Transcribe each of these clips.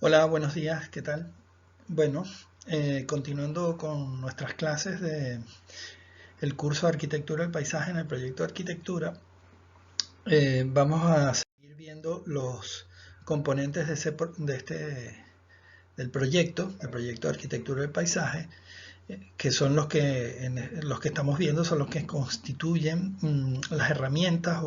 Hola, buenos días, ¿qué tal? Bueno, continuando con nuestras clases de el curso de Arquitectura del Paisaje en el proyecto de Arquitectura, vamos a seguir viendo los componentes del proyecto de Arquitectura del Paisaje, que son los que estamos viendo, son los que constituyen las herramientas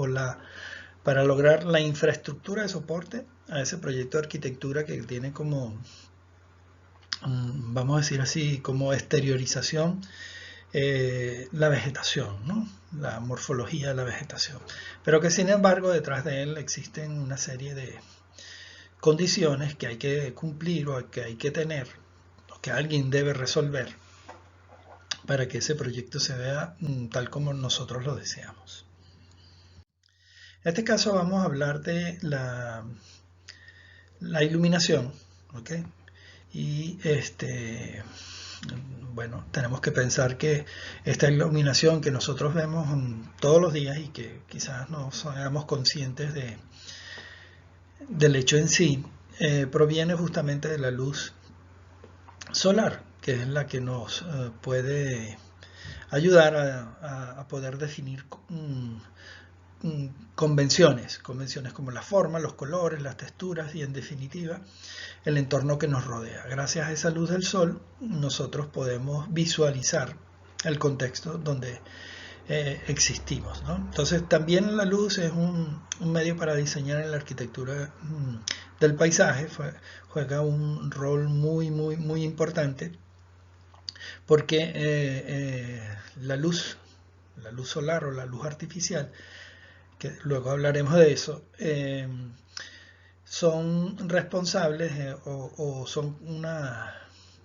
para lograr la infraestructura de soporte a ese proyecto de arquitectura que tiene como vamos a decir así, como exteriorización, la vegetación, ¿no? La morfología de la vegetación. Pero que sin embargo detrás de él existen una serie de condiciones que hay que cumplir o que hay que tener, o que alguien debe resolver para que ese proyecto se vea tal como nosotros lo deseamos. En este caso vamos a hablar de la iluminación, ¿ok? Y bueno, tenemos que pensar que esta iluminación que nosotros vemos todos los días y que quizás no seamos conscientes del hecho en sí, proviene justamente de la luz solar, que es la que nos puede ayudar a poder definir convenciones como la forma, los colores, las texturas y en definitiva el entorno que nos rodea. Gracias a esa luz del sol nosotros podemos visualizar el contexto donde existimos, ¿no? Entonces también la luz es un medio para diseñar en la arquitectura del paisaje, juega un rol muy importante porque la luz solar o la luz artificial, que luego hablaremos de eso, son responsables o son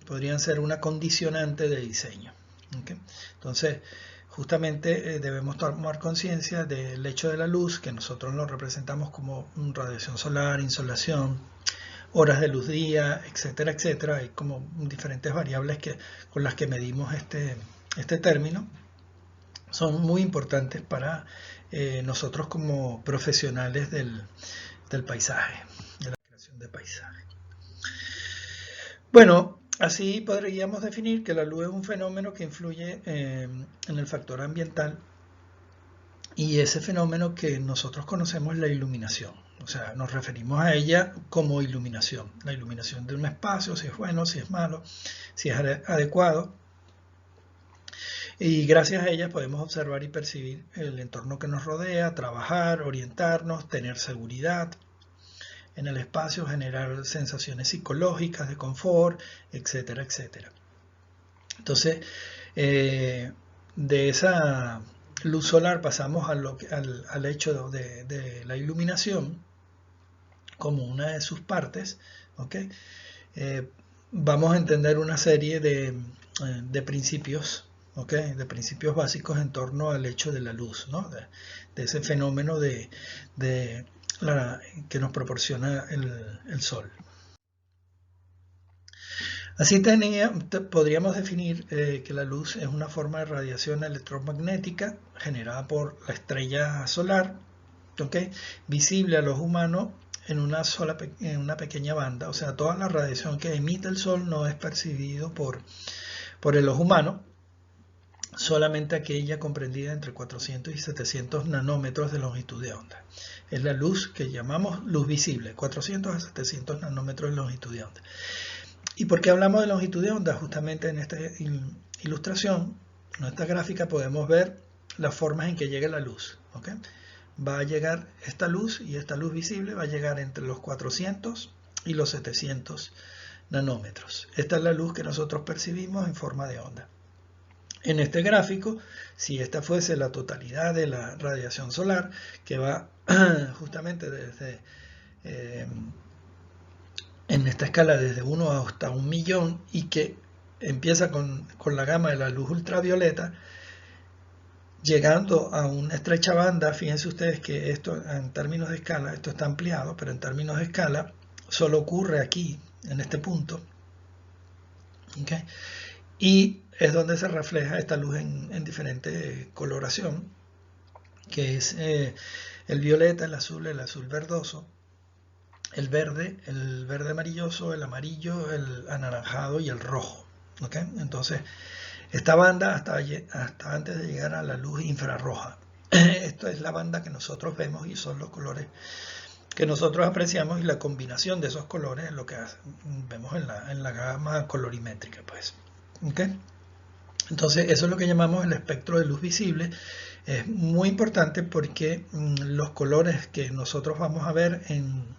podrían ser una condicionante de diseño. ¿Okay? Entonces, justamente debemos tomar conciencia del hecho de la luz, que nosotros lo representamos como radiación solar, insolación, horas de luz día, etcétera, etcétera. Hay como diferentes variables con las que medimos este término. Son muy importantes para nosotros como profesionales del paisaje, de la creación de paisaje. Bueno, así podríamos definir que la luz es un fenómeno que influye en el factor ambiental y ese fenómeno que nosotros conocemos es la iluminación. O sea, nos referimos a ella como iluminación. La iluminación de un espacio, si es bueno, si es malo, si es adecuado. Y gracias a ella podemos observar y percibir el entorno que nos rodea, trabajar, orientarnos, tener seguridad en el espacio, generar sensaciones psicológicas de confort, etcétera, etcétera. Entonces, de esa luz solar pasamos al hecho de la iluminación como una de sus partes, ¿ok? Vamos a entender una serie de principios, ¿ok? De principios básicos en torno al hecho de la luz, ¿no? De ese fenómeno que nos proporciona el sol. Así podríamos definir que la luz es una forma de radiación electromagnética generada por la estrella solar, ¿okay? Visible a los humanos en una pequeña banda. O sea, toda la radiación que emite el sol no es percibido por el ojo humano, solamente aquella comprendida entre 400 y 700 nanómetros de longitud de onda. Es la luz que llamamos luz visible, 400 a 700 nanómetros de longitud de onda. ¿Y por qué hablamos de longitud de onda? Justamente en esta ilustración, en esta gráfica, podemos ver las formas en que llega la luz. ¿Okay? Va a llegar esta luz y esta luz visible va a llegar entre los 400 y los 700 nanómetros. Esta es la luz que nosotros percibimos en forma de onda. En este gráfico, si esta fuese la totalidad de la radiación solar, que va justamente desde en esta escala desde 1 hasta 1 millón y que empieza con la gama de la luz ultravioleta, llegando a una estrecha banda. Fíjense ustedes que esto en términos de escala, esto está ampliado, pero en términos de escala solo ocurre aquí, en este punto. ¿Okay? Y es donde se refleja esta luz en diferente coloración, que es el violeta, el azul verdoso, el verde amarilloso, el amarillo, el anaranjado y el rojo. ¿Okay? Entonces, esta banda hasta antes de llegar a la luz infrarroja. Esto es la banda que nosotros vemos y son los colores que nosotros apreciamos, y la combinación de esos colores es lo que vemos en la gama colorimétrica, pues. ¿Okay? Entonces, eso es lo que llamamos el espectro de luz visible. Es muy importante porque los colores que nosotros vamos a ver en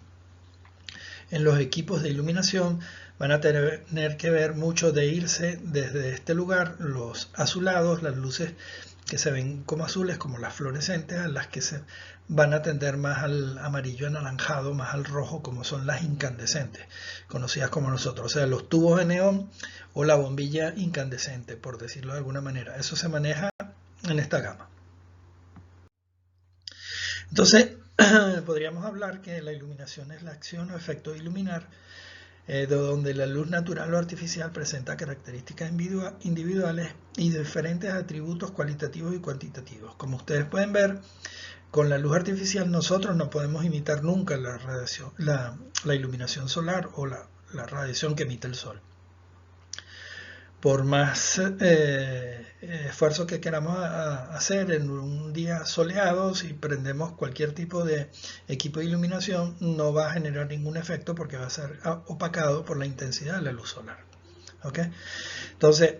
los equipos de iluminación van a tener que ver mucho de irse desde este lugar, los azulados, las luces que se ven como azules, como las fluorescentes, a las que se van a tender más al amarillo anaranjado, más al rojo, como son las incandescentes, conocidas como nosotros, o sea, los tubos de neón o la bombilla incandescente, por decirlo de alguna manera. Eso se maneja en esta gama. Entonces, podríamos hablar que la iluminación es la acción o efecto de iluminar, de donde la luz natural o artificial presenta características individuales y diferentes atributos cualitativos y cuantitativos. Como ustedes pueden ver, con la luz artificial nosotros no podemos imitar nunca la iluminación solar o la radiación que emite el sol. Por más esfuerzo que queramos hacer en un día soleado, si prendemos cualquier tipo de equipo de iluminación, no va a generar ningún efecto porque va a ser opacado por la intensidad de la luz solar. ¿Okay? Entonces,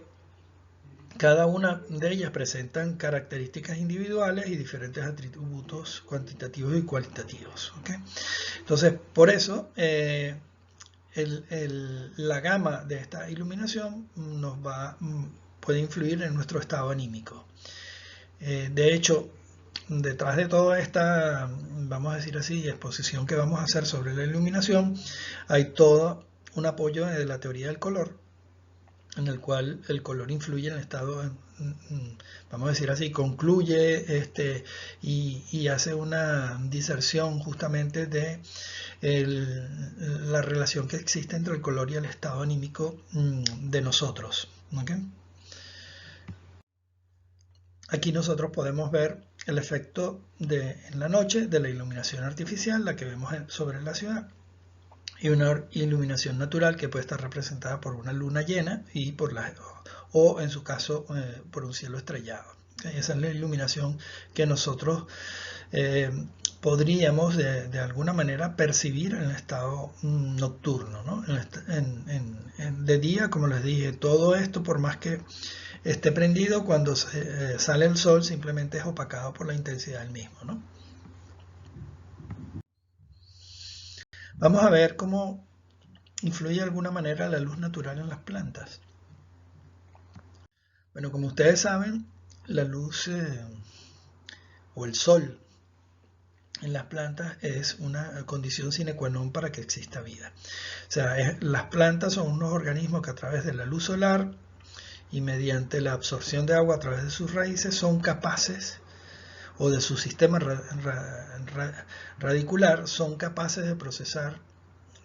cada una de ellas presentan características individuales y diferentes atributos cuantitativos y cualitativos. ¿Okay? Entonces, por eso, la gama de esta iluminación puede influir en nuestro estado anímico. De hecho, detrás de toda esta, vamos a decir así, exposición que vamos a hacer sobre la iluminación, hay todo un apoyo de la teoría del color, en el cual el color influye en el estado, vamos a decir así, concluye y hace una diserción justamente de la relación que existe entre el color y el estado anímico de nosotros. ¿Okay? Aquí nosotros podemos ver el efecto en la noche de la iluminación artificial, la que vemos sobre la ciudad, y una iluminación natural que puede estar representada por una luna llena y o en su caso por un cielo estrellado. ¿Okay? Esa es la iluminación que nosotros podríamos de alguna manera percibir en el estado nocturno, ¿no? De día, como les dije, todo esto, por más que esté prendido, cuando sale el sol simplemente es opacado por la intensidad del mismo, ¿no? Vamos a ver cómo influye de alguna manera la luz natural en las plantas. Bueno, como ustedes saben, la luz o el sol en las plantas es una condición sine qua non para que exista vida. O sea, las plantas son unos organismos que a través de la luz solar y mediante la absorción de agua a través de sus raíces son capaces, o de su sistema radicular, son capaces de procesar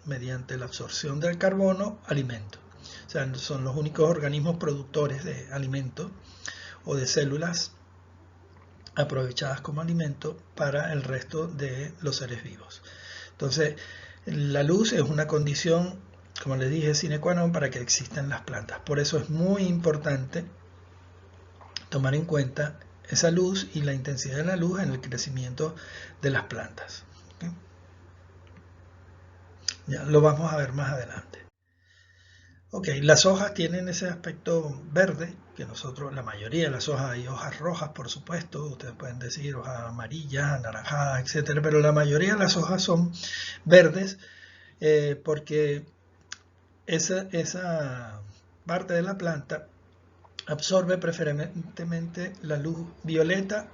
mediante la absorción del carbono alimento. O sea, son los únicos organismos productores de alimento o de células aprovechadas como alimento para el resto de los seres vivos. Entonces, la luz es una condición, como les dije, sine qua non para que existan las plantas. Por eso es muy importante tomar en cuenta esa luz y la intensidad de la luz en el crecimiento de las plantas. ¿Okay? Ya lo vamos a ver más adelante. Ok, las hojas tienen ese aspecto verde, que nosotros, la mayoría de las hojas, hay hojas rojas, por supuesto, ustedes pueden decir hojas amarillas, anaranjadas, etcétera, pero la mayoría de las hojas son verdes porque esa parte de la planta absorbe preferentemente la luz violeta,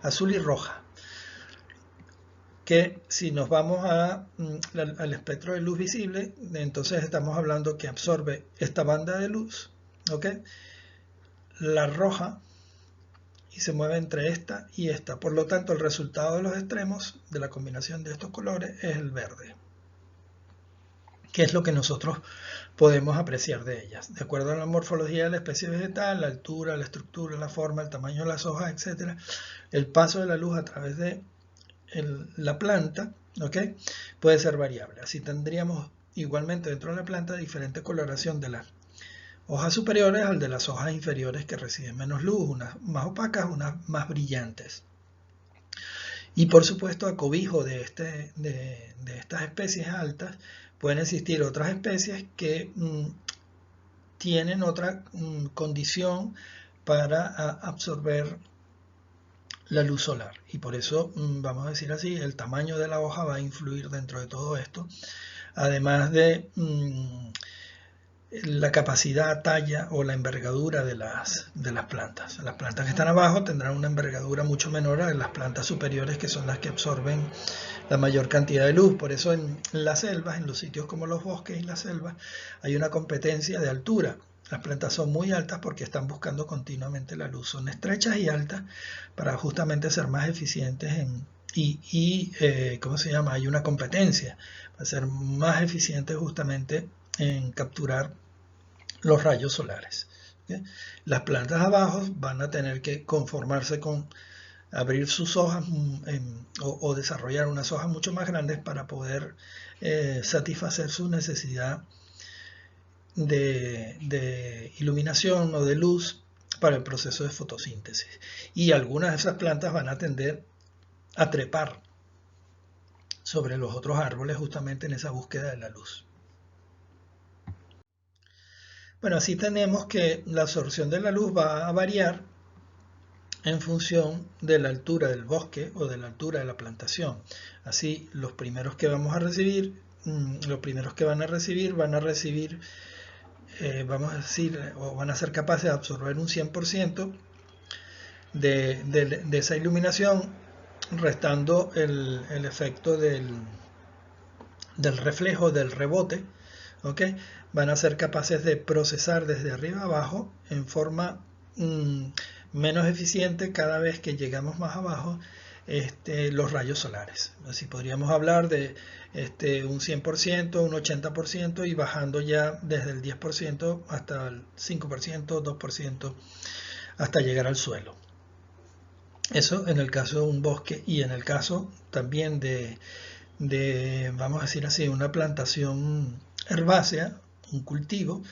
azul y roja, que si nos vamos al espectro de luz visible, entonces estamos hablando que absorbe esta banda de luz, ¿ok? La roja, y se mueve entre esta y esta. Por lo tanto, el resultado de los extremos de la combinación de estos colores es el verde, que es lo que nosotros podemos apreciar de ellas. De acuerdo a la morfología de la especie vegetal, la altura, la estructura, la forma, el tamaño de las hojas, etc., el paso de la luz a través de la planta, ¿ok? Puede ser variable. Así tendríamos igualmente dentro de la planta diferente coloración de las hojas superiores al de las hojas inferiores que reciben menos luz, unas más opacas, unas más brillantes. Y por supuesto, a cobijo de estas especies altas, pueden existir otras especies que tienen otra condición para absorber la luz solar. Y por eso, vamos a decir así, el tamaño de la hoja va a influir dentro de todo esto. Además de la capacidad, talla o la envergadura de las plantas. Las plantas que están abajo tendrán una envergadura mucho menor a las plantas superiores, que son las que absorben la mayor cantidad de luz. Por eso en las selvas, en los sitios como los bosques y las selvas, hay una competencia de altura. Las plantas son muy altas porque están buscando continuamente la luz. Son estrechas y altas para justamente ser más eficientes ¿cómo se llama? Hay una competencia para ser más eficientes justamente en capturar los rayos solares. ¿Okay? Las plantas abajo van a tener que conformarse con abrir sus hojas o desarrollar unas hojas mucho más grandes para poder satisfacer su necesidad de iluminación o de luz para el proceso de fotosíntesis. Y algunas de esas plantas van a tender a trepar sobre los otros árboles justamente en esa búsqueda de la luz. Bueno, así tenemos que la absorción de la luz va a variar en función de la altura del bosque o de la altura de la plantación. Así, los primeros que vamos a recibir, los primeros que van a recibir, vamos a decir, o van a ser capaces de absorber un 100% de esa iluminación, restando el efecto del reflejo, del rebote, ¿ok? Van a ser capaces de procesar desde arriba abajo en forma menos eficiente cada vez que llegamos más abajo los rayos solares. Así podríamos hablar de un 100%, un 80% y bajando ya desde el 10% hasta el 5%, 2%, hasta llegar al suelo. Eso en el caso de un bosque, y en el caso también de vamos a decir así, una plantación herbácea, un cultivo,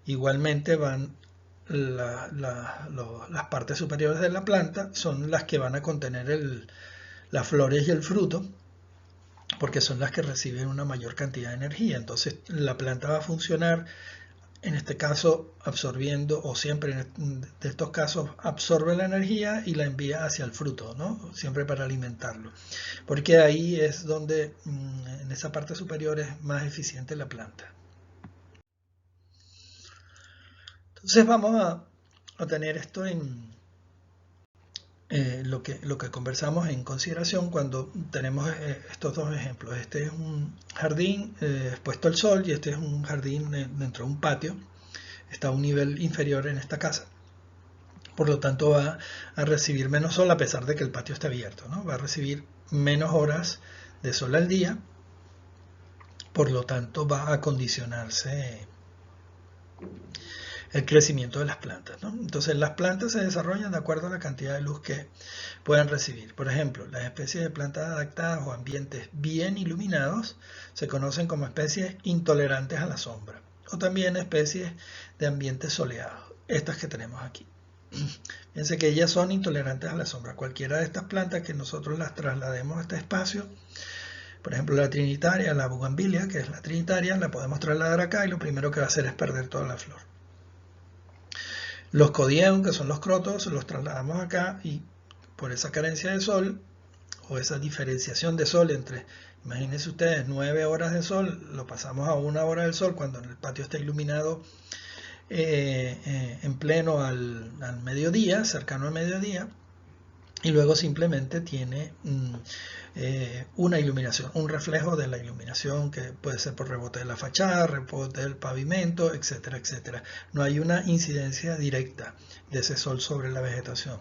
igualmente van las partes superiores de la planta son las que van a contener las flores y el fruto, porque son las que reciben una mayor cantidad de energía. Entonces la planta va a funcionar, en este caso absorbiendo, o siempre en estos casos absorbe la energía y la envía hacia el fruto, ¿no? Siempre para alimentarlo, porque ahí es donde en esa parte superior es más eficiente la planta. Entonces vamos a tener esto en lo que conversamos en consideración cuando tenemos estos dos ejemplos. Este es un jardín expuesto al sol y este es un jardín dentro de un patio. Está a un nivel inferior en esta casa. Por lo tanto va a recibir menos sol a pesar de que el patio está abierto, ¿no? Va a recibir menos horas de sol al día. Por lo tanto va a condicionarse el crecimiento de las plantas, ¿no? Entonces las plantas se desarrollan de acuerdo a la cantidad de luz que puedan recibir. Por ejemplo, las especies de plantas adaptadas o ambientes bien iluminados se conocen como especies intolerantes a la sombra, o también especies de ambientes soleados, estas que tenemos aquí. Fíjense que ellas son intolerantes a la sombra. Cualquiera de estas plantas que nosotros las traslademos a este espacio, por ejemplo la trinitaria, la bugambilia, que es la trinitaria, la podemos trasladar acá y lo primero que va a hacer es perder toda la flor. Los codieum, que son los crotos, los trasladamos acá y por esa carencia de sol o esa diferenciación de sol entre, imagínense ustedes, 9 horas de sol, lo pasamos a 1 hora del sol cuando en el patio está iluminado en pleno al mediodía, cercano al mediodía, y luego simplemente tiene una iluminación, un reflejo de la iluminación que puede ser por rebote de la fachada, rebote del pavimento, etcétera, etcétera. No hay una incidencia directa de ese sol sobre la vegetación.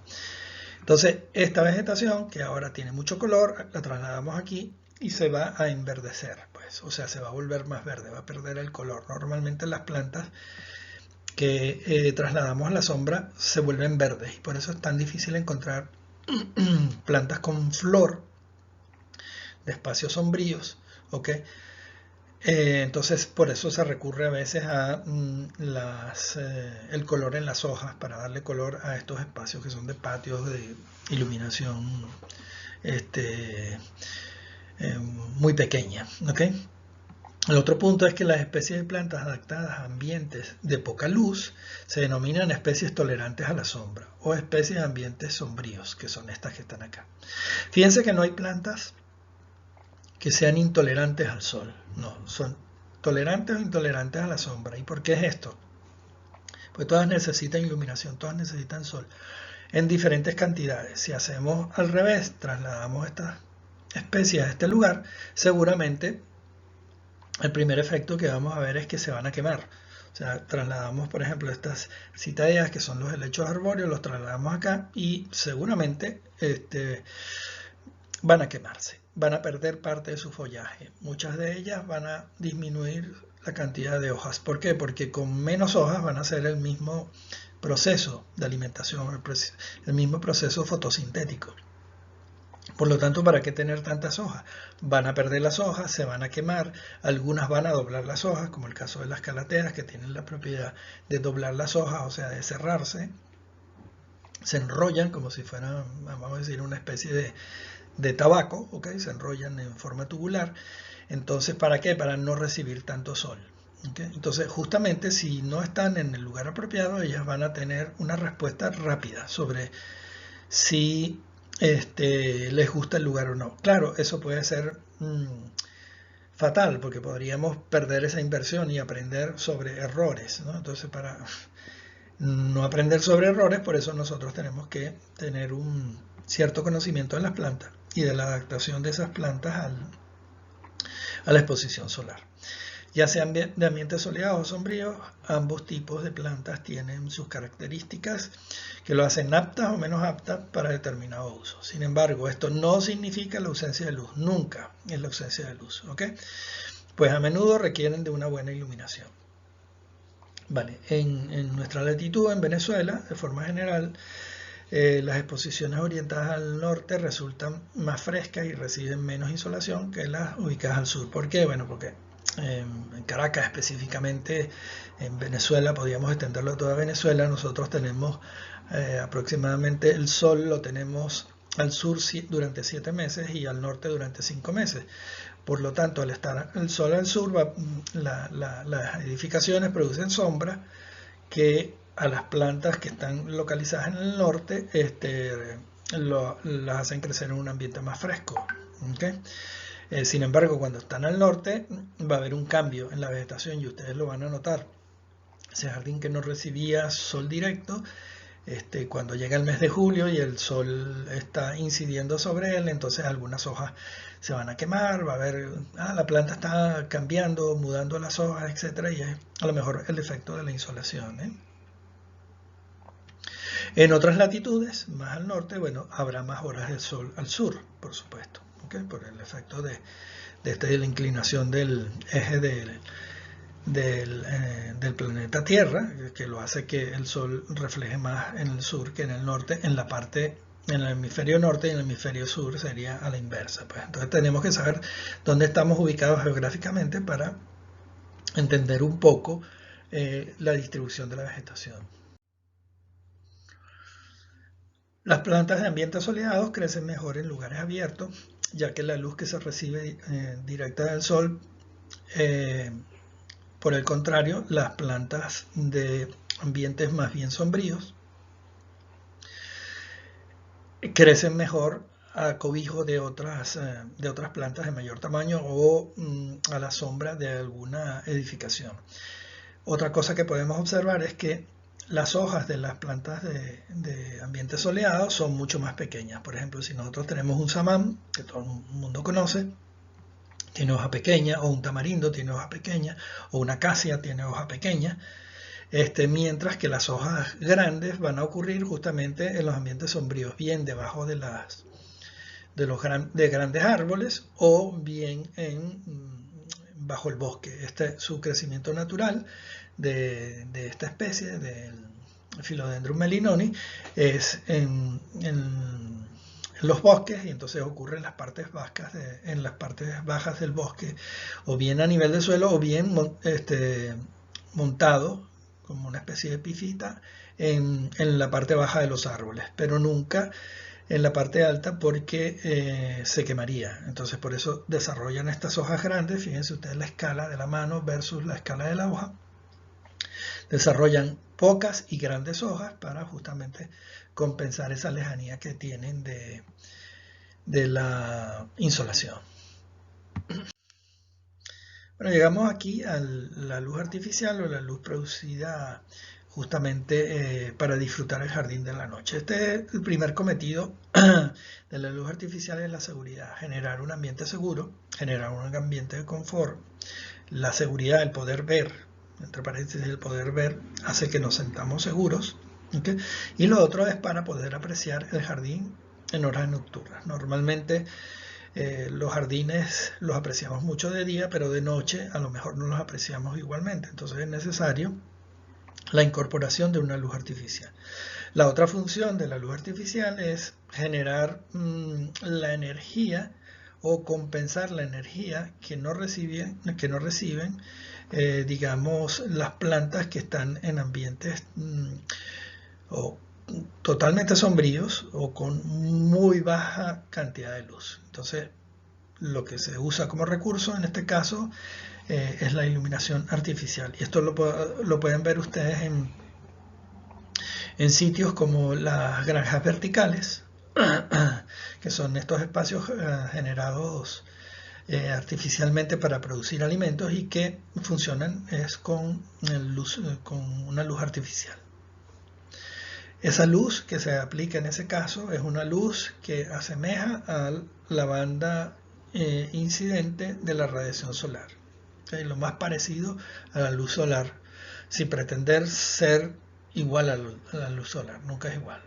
Entonces, esta vegetación, que ahora tiene mucho color, la trasladamos aquí y se va a enverdecer, pues, o sea, se va a volver más verde, va a perder el color. Normalmente las plantas que trasladamos a la sombra se vuelven verdes y por eso es tan difícil encontrar plantas con flor espacios sombríos, ¿ok? Entonces por eso se recurre a veces a el color en las hojas para darle color a estos espacios que son de patios de iluminación muy pequeña, ¿ok? El otro punto es que las especies de plantas adaptadas a ambientes de poca luz se denominan especies tolerantes a la sombra o especies de ambientes sombríos, que son estas que están acá. Fíjense que no hay plantas que sean intolerantes al sol, no, son tolerantes o intolerantes a la sombra. ¿Y por qué es esto? Pues todas necesitan iluminación, todas necesitan sol en diferentes cantidades. Si hacemos al revés, trasladamos estas especies a este lugar, seguramente el primer efecto que vamos a ver es que se van a quemar. O sea, trasladamos, por ejemplo, estas citadeas, que son los helechos arbóreos, los trasladamos acá y seguramente van a quemarse, van a perder parte de su follaje. Muchas de ellas van a disminuir la cantidad de hojas. ¿Por qué? Porque con menos hojas van a hacer el mismo proceso de alimentación, el mismo proceso fotosintético. Por lo tanto, ¿para qué tener tantas hojas? Van a perder las hojas, se van a quemar, algunas van a doblar las hojas, como el caso de las calateas, que tienen la propiedad de doblar las hojas, o sea, de cerrarse. Se enrollan como si fueran, vamos a decir, una especie de tabaco, ¿ok? Se enrollan en forma tubular. Entonces, ¿para qué? Para no recibir tanto sol. ¿Okay? Entonces, justamente si no están en el lugar apropiado, ellas van a tener una respuesta rápida sobre si les gusta el lugar o no. Claro, eso puede ser fatal, porque podríamos perder esa inversión y aprender sobre errores, ¿no? Entonces, para no aprender sobre errores, por eso nosotros tenemos que tener un cierto conocimiento de las plantas y de la adaptación de esas plantas a la exposición solar. Ya sean de ambientes soleados o sombríos, ambos tipos de plantas tienen sus características que lo hacen aptas o menos aptas para determinado uso. Sin embargo, esto no significa la ausencia de luz, nunca es la ausencia de luz, ¿ok? Pues a menudo requieren de una buena iluminación. Vale, en nuestra latitud, en Venezuela, de forma general, las exposiciones orientadas al norte resultan más frescas y reciben menos insolación que las ubicadas al sur. ¿Por qué? Bueno, porque en Caracas específicamente, en Venezuela, podríamos extenderlo a toda Venezuela, nosotros tenemos aproximadamente el sol lo tenemos al sur durante 7 meses y al norte durante 5 meses. Por lo tanto, al estar el sol al sur, las edificaciones producen sombra que a las plantas que están localizadas en el norte las hacen crecer en un ambiente más fresco. ¿Okay? Sin embargo, cuando están al norte va a haber un cambio en la vegetación y ustedes lo van a notar. Ese jardín que no recibía sol directo, cuando llega el mes de julio y el sol está incidiendo sobre él, entonces algunas hojas se van a quemar, va a haber, la planta está cambiando, mudando las hojas, etc. Y es a lo mejor el efecto de la insolación. En otras latitudes, más al norte, bueno, habrá más horas de sol al sur, por supuesto, ¿okay? Por el efecto de la inclinación del eje del planeta Tierra, que lo hace que el sol refleje más en el sur que en el norte, en el hemisferio norte y en el hemisferio sur sería a la inversa. Pues. Entonces tenemos que saber dónde estamos ubicados geográficamente para entender un poco la distribución de la vegetación. Las plantas de ambientes soleados crecen mejor en lugares abiertos, ya que la luz que se recibe directa del sol, por el contrario, las plantas de ambientes más bien sombríos crecen mejor a cobijo de otras plantas de mayor tamaño o a la sombra de alguna edificación. Otra cosa que podemos observar es que las hojas de las plantas de ambientes soleados son mucho más pequeñas. Por ejemplo, si nosotros tenemos un samán, que todo el mundo conoce, tiene hoja pequeña, o un tamarindo tiene hoja pequeña, o una acacia tiene hoja pequeña, mientras que las hojas grandes van a ocurrir justamente en los ambientes sombríos, bien debajo de grandes árboles o bien bajo el bosque. Su crecimiento natural de esta especie, del Philodendron melinoni, es en los bosques, y entonces ocurre en las partes bajas del bosque, o bien a nivel de suelo, o bien montado como una especie de epífita en la parte baja de los árboles, pero nunca en la parte alta porque se quemaría. Entonces por eso desarrollan estas hojas grandes. Fíjense ustedes la escala de la mano versus la escala de la hoja. Desarrollan pocas y grandes hojas para justamente compensar esa lejanía que tienen de la insolación. Bueno, llegamos aquí a la luz artificial o la luz producida justamente para disfrutar el jardín de la noche. Este es el primer cometido de la luz artificial, es la seguridad, generar un ambiente seguro, generar un ambiente de confort. La seguridad, el poder ver, entre paréntesis, el poder ver hace que nos sentamos seguros, ¿okay? Y lo otro es para poder apreciar el jardín en horas nocturnas. Normalmente los jardines los apreciamos mucho de día, pero de noche a lo mejor no los apreciamos igualmente. Entonces es necesario la incorporación de una luz artificial. La otra función de la luz artificial es generar la energía o compensar la energía que no reciben digamos, las plantas que están en ambientes o totalmente sombríos o con muy baja cantidad de luz. Entonces, lo que se usa como recurso en este caso es la iluminación artificial. Y esto lo pueden ver ustedes en sitios como las granjas verticales, que son estos espacios generados artificialmente para producir alimentos y que funcionan con una luz artificial. Esa luz que se aplica en ese caso es una luz que asemeja a la banda incidente de la radiación solar. ¿Okay? Lo más parecido a la luz solar, sin pretender ser igual a la luz solar, nunca es igual.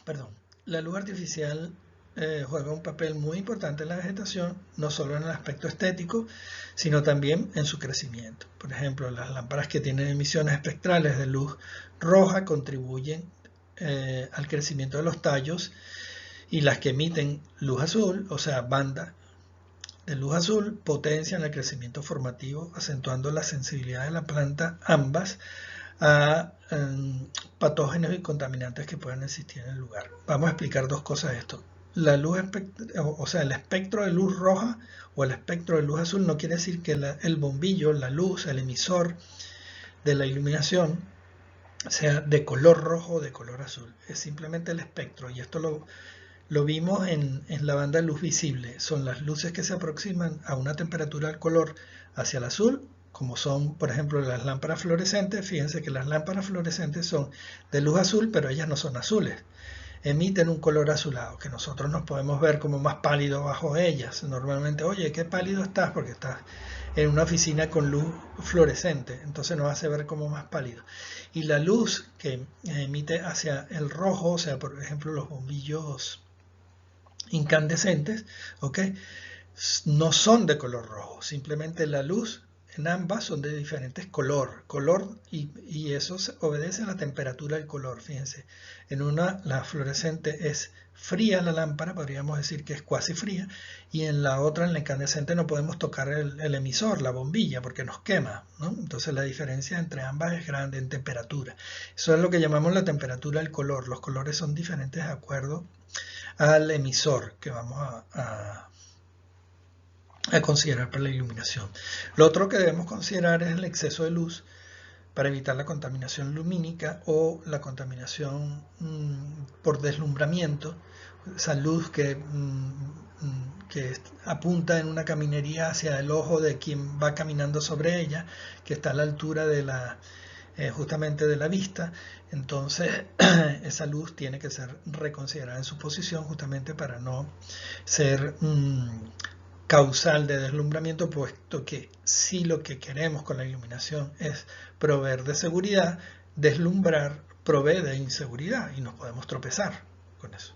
Perdón. La luz artificial juega un papel muy importante en la vegetación, no solo en el aspecto estético, sino también en su crecimiento. Por ejemplo, las lámparas que tienen emisiones espectrales de luz roja contribuyen al crecimiento de los tallos, y las que emiten luz azul, o sea, banda de luz azul, potencian el crecimiento formativo, acentuando la sensibilidad de la planta, ambas a patógenos y contaminantes que puedan existir en el lugar. Vamos a explicar dos cosas de esto. La luz, o sea, el espectro de luz roja o el espectro de luz azul no quiere decir que el bombillo, la luz, el emisor de la iluminación sea de color rojo o de color azul. Es simplemente el espectro, y esto lo vimos en la banda de luz visible. Son las luces que se aproximan a una temperatura del color hacia el azul, como son, por ejemplo, las lámparas fluorescentes. Fíjense que las lámparas fluorescentes son de luz azul, pero ellas no son azules. Emiten un color azulado, que nosotros nos podemos ver como más pálido bajo ellas. Normalmente, oye, qué pálido estás, porque estás en una oficina con luz fluorescente, entonces nos hace ver como más pálido. Y la luz que emite hacia el rojo, o sea, por ejemplo, los bombillos incandescentes, ¿ok? No son de color rojo, simplemente la luz en ambas son de diferentes color y eso obedece a la temperatura del color. Fíjense, en una la fluorescente es fría la lámpara, podríamos decir que es cuasi fría, y en la otra, en la incandescente, no podemos tocar el emisor, la bombilla, porque nos quema, ¿no? Entonces la diferencia entre ambas es grande en temperatura. Eso es lo que llamamos la temperatura del color. Los colores son diferentes de acuerdo al emisor que vamos a considerar para la iluminación. Lo otro que debemos considerar es el exceso de luz para evitar la contaminación lumínica o la contaminación por deslumbramiento, esa luz que apunta en una caminería hacia el ojo de quien va caminando sobre ella, que está a la altura de justamente de la vista. Entonces esa luz tiene que ser reconsiderada en su posición, justamente para no ser causal de deslumbramiento, puesto que si lo que queremos con la iluminación es proveer de seguridad, deslumbrar provee de inseguridad y nos podemos tropezar con eso.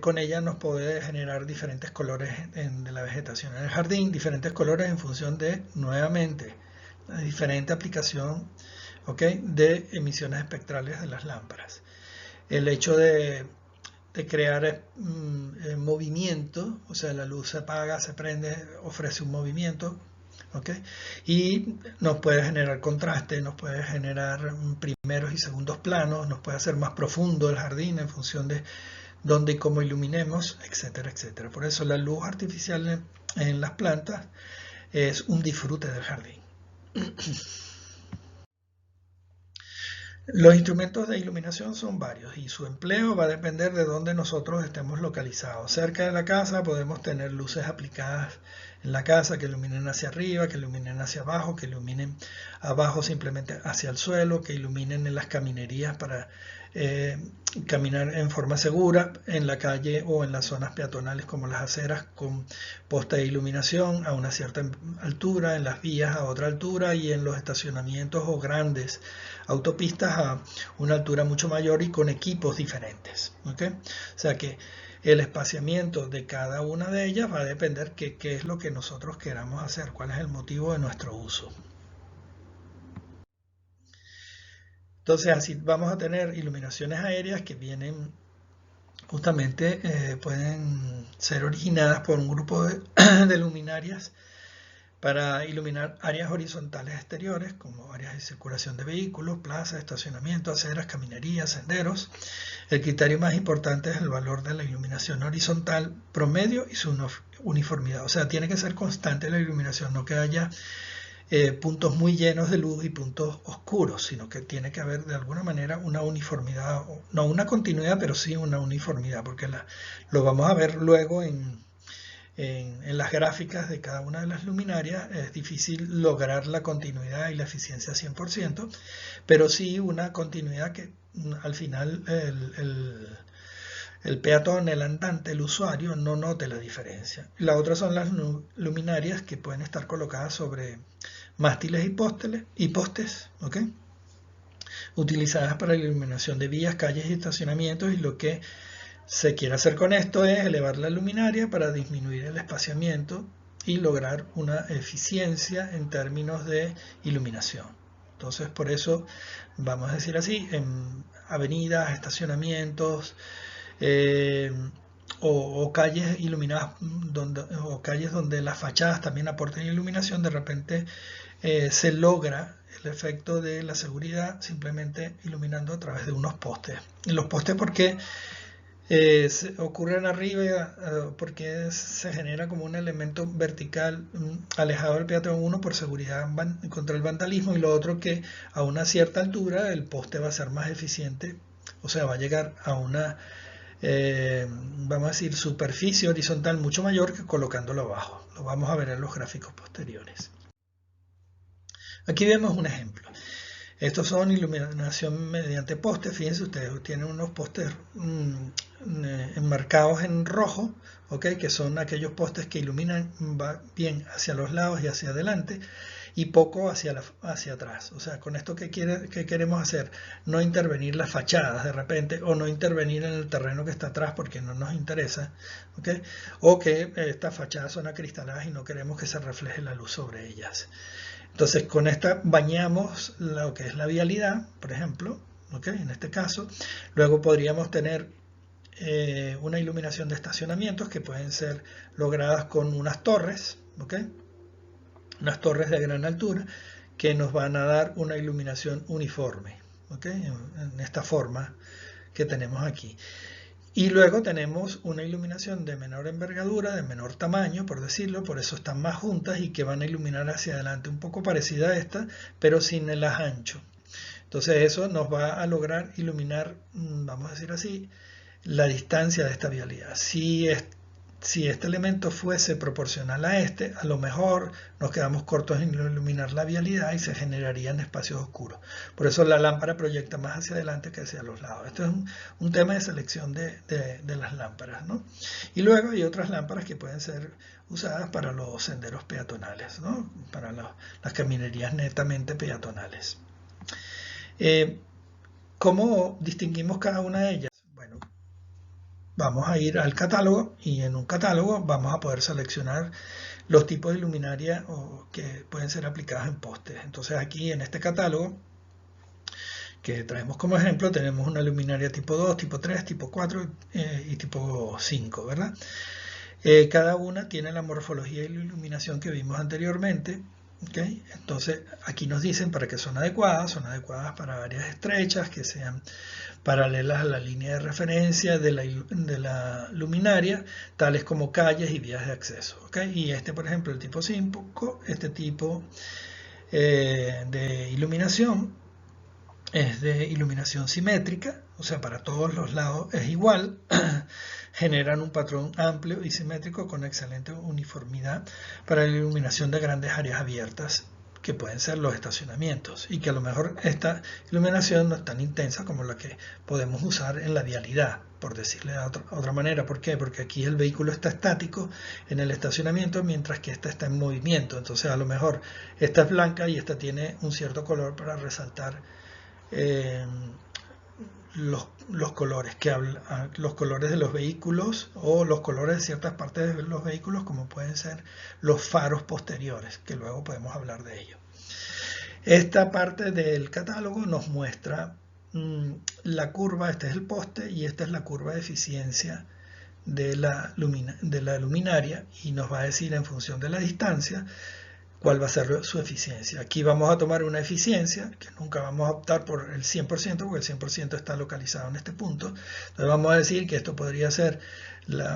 Con ella nos puede generar diferentes colores de la vegetación en el jardín, diferentes colores en función de, nuevamente, la diferente aplicación ¿ok? De emisiones espectrales de las lámparas. El hecho de crear movimiento, o sea, la luz se apaga, se prende, ofrece un movimiento, ¿ok? Y nos puede generar contraste, nos puede generar primeros y segundos planos, nos puede hacer más profundo el jardín en función de dónde y cómo iluminemos, etcétera, etcétera. Por eso la luz artificial en las plantas es un disfrute del jardín. Los instrumentos de iluminación son varios y su empleo va a depender de dónde nosotros estemos localizados. Cerca de la casa podemos tener luces aplicadas en la casa que iluminen hacia arriba, que iluminen hacia abajo, que iluminen abajo simplemente hacia el suelo, que iluminen en las caminerías para caminar en forma segura en la calle o en las zonas peatonales como las aceras con poste de iluminación a una cierta altura, en las vías a otra altura y en los estacionamientos o grandes autopistas a una altura mucho mayor y con equipos diferentes, ¿okay? O sea que el espaciamiento de cada una de ellas va a depender qué es lo que nosotros queramos hacer, cuál es el motivo de nuestro uso. Entonces así vamos a tener iluminaciones aéreas que vienen justamente, pueden ser originadas por un grupo de luminarias para iluminar áreas horizontales exteriores como áreas de circulación de vehículos, plazas, estacionamiento, aceras, caminerías, senderos. El criterio más importante es el valor de la iluminación horizontal promedio y su uniformidad. O sea, tiene que ser constante la iluminación, no que haya puntos muy llenos de luz y puntos oscuros, sino que tiene que haber de alguna manera una uniformidad, no una continuidad, pero sí una uniformidad, porque lo vamos a ver luego en las gráficas de cada una de las luminarias. Es difícil lograr la continuidad y la eficiencia 100%, pero sí una continuidad que al final el peatón, el andante, el usuario no note la diferencia. La otra son las luminarias que pueden estar colocadas sobre mástiles y postes, ¿ok? Utilizadas para la iluminación de vías, calles y estacionamientos, y lo que se quiere hacer con esto es elevar la luminaria para disminuir el espaciamiento y lograr una eficiencia en términos de iluminación. Entonces, por eso, vamos a decir así, en avenidas, estacionamientos o calles iluminadas, o calles donde las fachadas también aporten iluminación, de repente se logra el efecto de la seguridad simplemente iluminando a través de unos postes. Y los postes, porque ocurren arriba, porque se genera como un elemento vertical alejado del peatón, uno por seguridad contra el vandalismo, y lo otro que a una cierta altura el poste va a ser más eficiente, o sea, va a llegar a una vamos a decir superficie horizontal mucho mayor que colocándolo abajo. Lo vamos a ver en los gráficos posteriores. Aquí vemos un ejemplo. Estos son iluminación mediante postes. Fíjense ustedes, tienen unos postes enmarcados en rojo, ¿okay? Que son aquellos postes que iluminan bien hacia los lados y hacia adelante y poco hacia atrás. O sea, con esto ¿qué queremos hacer? No intervenir las fachadas de repente, o no intervenir en el terreno que está atrás porque no nos interesa, ¿okay? O que estas fachadas son acristaladas y no queremos que se refleje la luz sobre ellas. Entonces con esta bañamos lo que es la vialidad, por ejemplo, ¿okay? En este caso. Luego podríamos tener una iluminación de estacionamientos que pueden ser logradas con unas torres, ¿okay? Unas torres de gran altura que nos van a dar una iluminación uniforme, ¿okay? En esta forma que tenemos aquí. Y luego tenemos una iluminación de menor envergadura, de menor tamaño, por decirlo, por eso están más juntas y que van a iluminar hacia adelante, un poco parecida a esta, pero sin el haz ancho. Entonces eso nos va a lograr iluminar, vamos a decir así, la distancia de esta vialidad. Si este elemento fuese proporcional a este, a lo mejor nos quedamos cortos en iluminar la vialidad y se generarían espacios oscuros. Por eso la lámpara proyecta más hacia adelante que hacia los lados. Esto es un tema de selección de las lámparas, ¿no? Y luego hay otras lámparas que pueden ser usadas para los senderos peatonales, ¿no? Para las caminerías netamente peatonales. ¿Cómo distinguimos cada una de ellas? Bueno, vamos a ir al catálogo y en un catálogo vamos a poder seleccionar los tipos de luminaria que pueden ser aplicadas en postes. Entonces aquí en este catálogo que traemos como ejemplo, tenemos una luminaria tipo 2, tipo 3, tipo 4 y tipo 5, ¿verdad? Cada una tiene la morfología y la iluminación que vimos anteriormente. ¿Okay? Entonces aquí nos dicen para qué son adecuadas para áreas estrechas que sean paralelas a la línea de referencia de la luminaria, tales como calles y vías de acceso. ¿Okay? Y este, por ejemplo, el tipo 5, este tipo de iluminación es de iluminación simétrica, o sea, para todos los lados es igual, generan un patrón amplio y simétrico con excelente uniformidad para la iluminación de grandes áreas abiertas que pueden ser los estacionamientos y que a lo mejor esta iluminación no es tan intensa como la que podemos usar en la vialidad, por decirle de otra manera. ¿Por qué? Porque aquí el vehículo está estático en el estacionamiento mientras que esta está en movimiento. Entonces a lo mejor esta es blanca y esta tiene un cierto color para resaltar los colores los colores de los vehículos o los colores de ciertas partes de los vehículos, como pueden ser los faros posteriores, que luego podemos hablar de ello. Esta parte del catálogo nos muestra la curva, este es el poste y esta es la curva de eficiencia de la luminaria, y nos va a decir en función de la distancia cuál va a ser su eficiencia. Aquí vamos a tomar una eficiencia, que nunca vamos a optar por el 100%, porque el 100% está localizado en este punto. Entonces vamos a decir que esto podría ser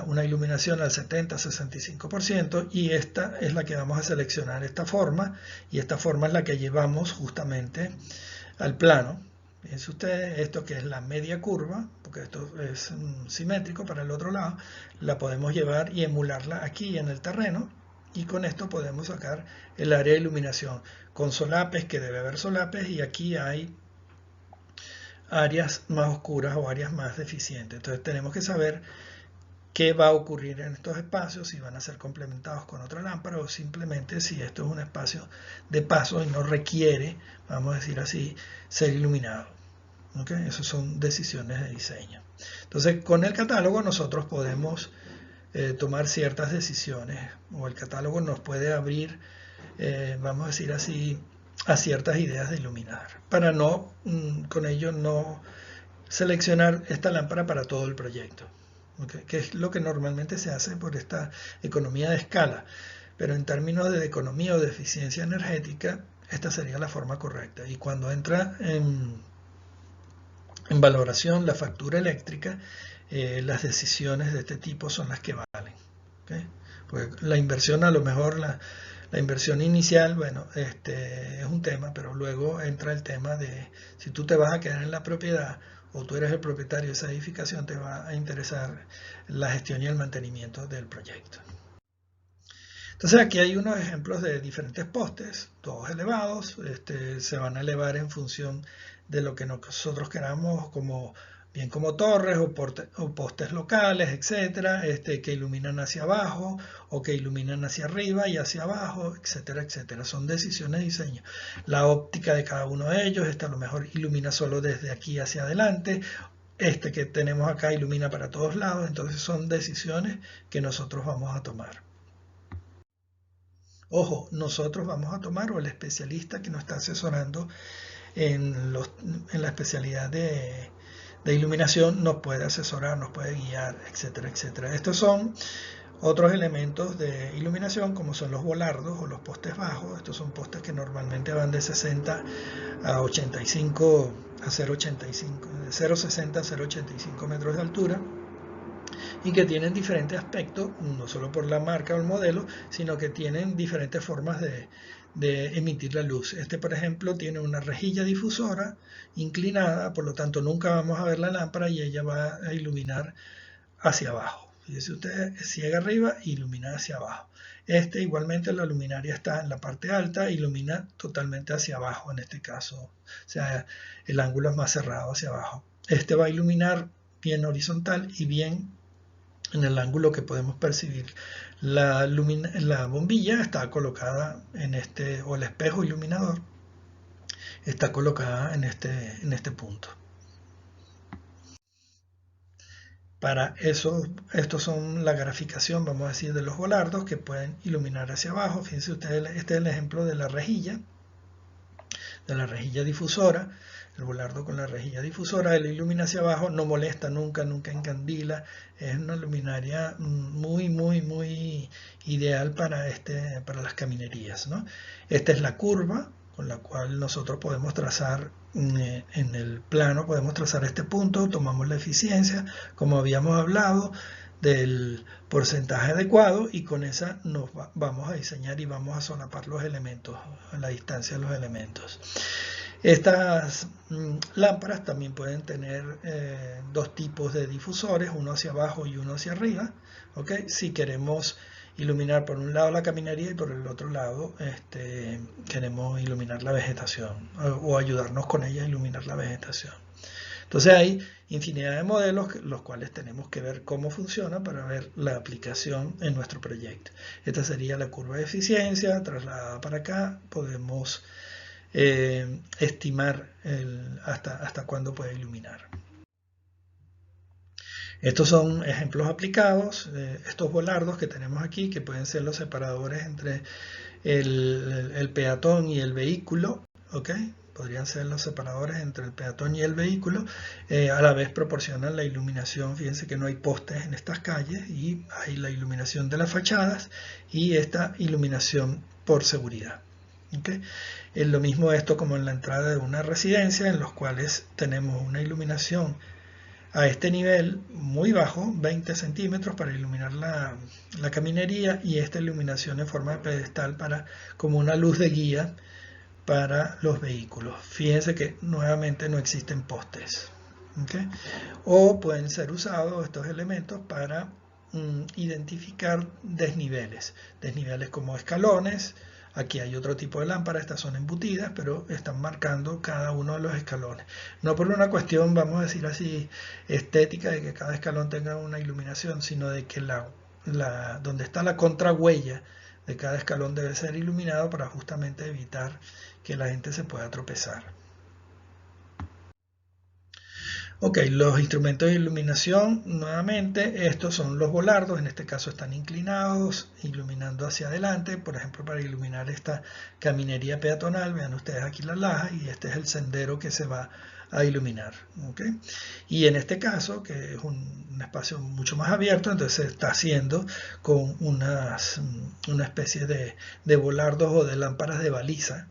una iluminación al 70-65%, y esta es la que vamos a seleccionar, esta forma, y esta forma es la que llevamos justamente al plano. Fíjense ustedes, esto que es la media curva, porque esto es simétrico para el otro lado, la podemos llevar y emularla aquí en el terreno, y con esto podemos sacar el área de iluminación con solapes, que debe haber solapes, y aquí hay áreas más oscuras o áreas más deficientes. Entonces tenemos que saber qué va a ocurrir en estos espacios, si van a ser complementados con otra lámpara o simplemente si esto es un espacio de paso y no requiere, vamos a decir así, ser iluminado. ¿Okay? Esas son decisiones de diseño. Entonces con el catálogo nosotros podemos tomar ciertas decisiones, o el catálogo nos puede abrir, vamos a decir así, a ciertas ideas de iluminar, para no, con ello no seleccionar esta lámpara para todo el proyecto, ¿okay? Que es lo que normalmente se hace por esta economía de escala, pero en términos de economía o de eficiencia energética, esta sería la forma correcta. Y cuando entra en valoración la factura eléctrica, las decisiones de este tipo son las que valen. ¿Okay? Pues la inversión, a lo mejor la inversión inicial, bueno, es un tema, pero luego entra el tema de si tú te vas a quedar en la propiedad o tú eres el propietario de esa edificación, te va a interesar la gestión y el mantenimiento del proyecto. Entonces aquí hay unos ejemplos de diferentes postes, todos elevados, se van a elevar en función de lo que nosotros queramos, bien como torres o postes locales, etcétera, que iluminan hacia abajo o que iluminan hacia arriba y hacia abajo, etcétera, etcétera. Son decisiones de diseño. La óptica de cada uno de ellos, a lo mejor ilumina solo desde aquí hacia adelante, que tenemos acá ilumina para todos lados. Entonces son decisiones que nosotros vamos a tomar. Ojo, nosotros vamos a tomar, o el especialista que nos está asesorando en la especialidad de iluminación nos puede asesorar, nos puede guiar, etcétera, etcétera. Estos son otros elementos de iluminación, como son los volardos o los postes bajos. Estos son postes que normalmente van de 60 a 85 a 0,85, de 0,60 a 0,85 metros de altura, y que tienen diferentes aspectos, no solo por la marca o el modelo, sino que tienen diferentes formas de emitir la luz. Por ejemplo, tiene una rejilla difusora inclinada, por lo tanto nunca vamos a ver la lámpara y ella va a iluminar hacia abajo. Fíjese usted, ciega arriba, ilumina hacia abajo. Igualmente la luminaria está en la parte alta, ilumina totalmente hacia abajo en este caso, o sea, el ángulo es más cerrado hacia abajo. Va a iluminar bien horizontal y bien en el ángulo que podemos percibir. La bombilla está colocada o el espejo iluminador está colocada en este punto. Para eso, estos son la graficación, vamos a decir, de los volardos que pueden iluminar hacia abajo. Fíjense ustedes, este es el ejemplo de la rejilla de la rejilla difusora. El volardo con la rejilla difusora, él ilumina hacia abajo, no molesta nunca, nunca encandila. Es una luminaria muy ideal para, para las caminerías, ¿no? Esta es la curva con la cual nosotros podemos trazar en el plano, podemos trazar este punto, tomamos la eficiencia, como habíamos hablado, del porcentaje adecuado, y con esa nos vamos a diseñar y vamos a solapar los elementos, a la distancia de los elementos. Estas lámparas también pueden tener dos tipos de difusores, uno hacia abajo y uno hacia arriba, ¿okay? Si queremos iluminar por un lado la caminería y por el otro lado queremos iluminar la vegetación o ayudarnos con ella a iluminar la vegetación. Entonces hay infinidad de modelos los cuales tenemos que ver cómo funciona para ver la aplicación en nuestro proyecto. Esta sería la curva de eficiencia. Trasladada para acá podemos estimar hasta cuándo puede iluminar. Estos son ejemplos aplicados, estos volardos que tenemos aquí, que pueden ser los separadores entre el peatón y el vehículo, ¿ok? Podrían ser los separadores entre el peatón y el vehículo, a la vez proporcionan la iluminación. Fíjense que no hay postes en estas calles y hay la iluminación de las fachadas y esta iluminación por seguridad. ¿Okay? Es lo mismo esto como en la entrada de una residencia, en los cuales tenemos una iluminación a este nivel muy bajo, 20 centímetros, para iluminar la caminería, y esta iluminación en forma de pedestal como una luz de guía para los vehículos. Fíjense que nuevamente no existen postes. ¿Okay? O pueden ser usados estos elementos para identificar desniveles como escalones. Aquí hay otro tipo de lámparas, estas son embutidas, pero están marcando cada uno de los escalones. No por una cuestión, vamos a decir así, estética, de que cada escalón tenga una iluminación, sino de que donde está la contrahuella de cada escalón debe ser iluminado para justamente evitar que la gente se pueda tropezar. Ok, los instrumentos de iluminación, nuevamente, estos son los volardos, en este caso están inclinados, iluminando hacia adelante, por ejemplo, para iluminar esta caminería peatonal. Vean ustedes aquí la laja, y este es el sendero que se va a iluminar. ¿Okay? Y en este caso, que es un espacio mucho más abierto, entonces se está haciendo con una especie de volardos o de lámparas de baliza.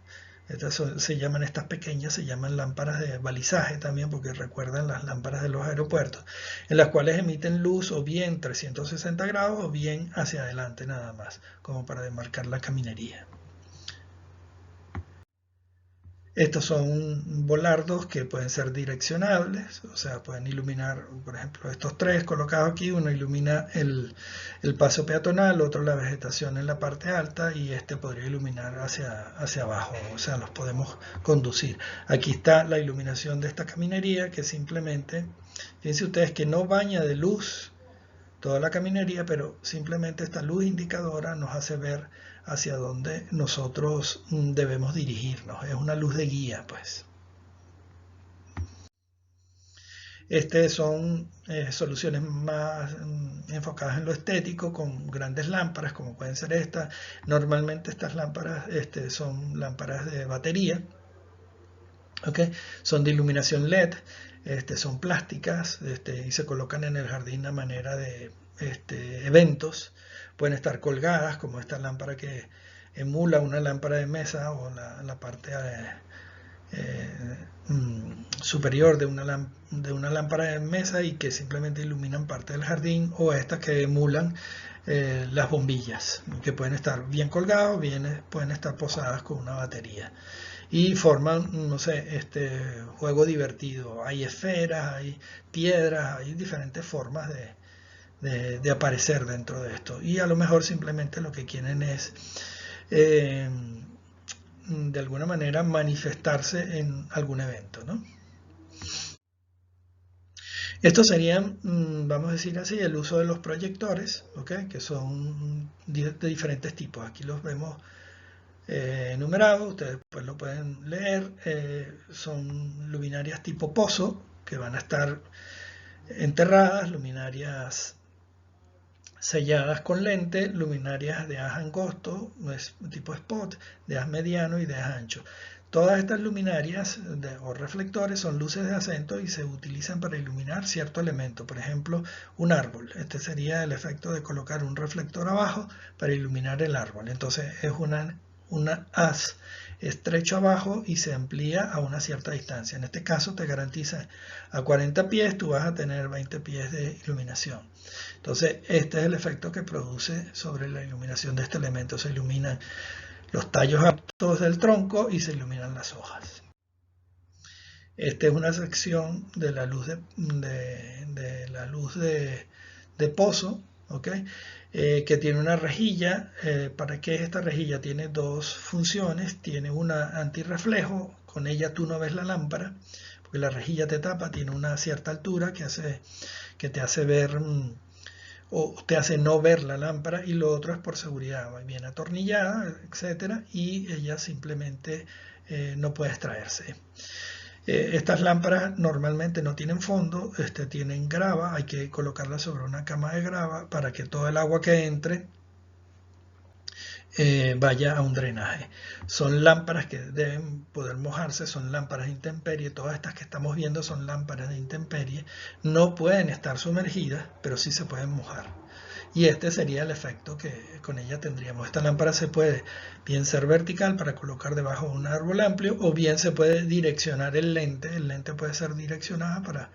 Estas pequeñas se llaman lámparas de balizaje también, porque recuerdan las lámparas de los aeropuertos, en las cuales emiten luz o bien 360 grados o bien hacia adelante nada más, como para demarcar la caminería. Estos son volardos que pueden ser direccionables, o sea, pueden iluminar, por ejemplo, estos tres colocados aquí. Uno ilumina el paso peatonal, otro la vegetación en la parte alta, y este podría iluminar hacia abajo, o sea, los podemos conducir. Aquí está la iluminación de esta caminería, que simplemente, fíjense ustedes que no baña de luz toda la caminería, pero simplemente esta luz indicadora nos hace ver hacia dónde nosotros debemos dirigirnos. Es una luz de guía, pues. Son soluciones más enfocadas en lo estético, con grandes lámparas, como pueden ser estas. Normalmente estas lámparas son lámparas de batería. ¿Okay? Son de iluminación LED, son plásticas, y se colocan en el jardín a manera de eventos. Pueden estar colgadas, como esta lámpara que emula una lámpara de mesa, o la parte superior de una lámpara de mesa, y que simplemente iluminan parte del jardín, o estas que emulan las bombillas, que pueden estar bien colgadas, pueden estar posadas con una batería, y forman, no sé, juego divertido. Hay esferas, hay piedras, hay diferentes formas de aparecer dentro de esto, y a lo mejor simplemente lo que quieren es de alguna manera manifestarse en algún evento, ¿no? Esto serían, vamos a decir así, el uso de los proyectores, ¿okay? Que son de diferentes tipos. Aquí los vemos enumerados, ustedes pues lo pueden leer. Son luminarias tipo pozo, que van a estar enterradas, luminarias selladas con lente, luminarias de haz angosto, tipo spot, de haz mediano y de haz ancho. Todas estas luminarias o reflectores son luces de acento y se utilizan para iluminar cierto elemento. Por ejemplo, un árbol. Este sería el efecto de colocar un reflector abajo para iluminar el árbol. Entonces es una haz estrecho abajo y se amplía a una cierta distancia. En este caso te garantiza a 40 pies tú vas a tener 20 pies de iluminación. Entonces este es el efecto que produce sobre la iluminación de este elemento. Se iluminan los tallos altos del tronco y se iluminan las hojas. Esta es una sección de la luz de pozo, ¿okay? Que tiene una rejilla. ¿Para qué es esta rejilla? Tiene dos funciones. Tiene una antirreflejo, con ella tú no ves la lámpara, porque la rejilla te tapa, tiene una cierta altura que te hace ver o te hace no ver la lámpara, y lo otro es por seguridad, va bien atornillada, etcétera, y ella simplemente no puede extraerse. Estas lámparas normalmente no tienen fondo, tienen grava, hay que colocarlas sobre una cama de grava para que todo el agua que entre vaya a un drenaje. Son lámparas que deben poder mojarse, son lámparas de intemperie. Todas estas que estamos viendo son lámparas de intemperie. No pueden estar sumergidas, pero sí se pueden mojar. Y este sería el efecto que con ella tendríamos. Esta lámpara se puede bien ser vertical para colocar debajo de un árbol amplio, o bien se puede direccionar el lente. El lente puede ser direccionado para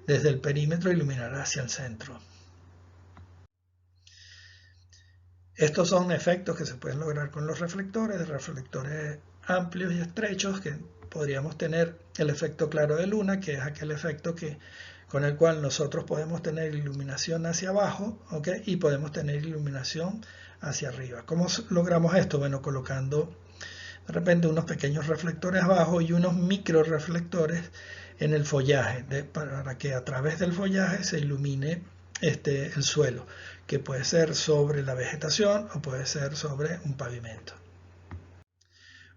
desde el perímetro iluminar hacia el centro. Estos son efectos que se pueden lograr con los reflectores amplios y estrechos, que podríamos tener el efecto claro de luna, que es aquel efecto con el cual nosotros podemos tener iluminación hacia abajo, ¿okay? Y podemos tener iluminación hacia arriba. ¿Cómo logramos esto? Bueno, colocando de repente unos pequeños reflectores abajo y unos micro reflectores en el follaje, para que a través del follaje se ilumine el suelo, que puede ser sobre la vegetación o puede ser sobre un pavimento.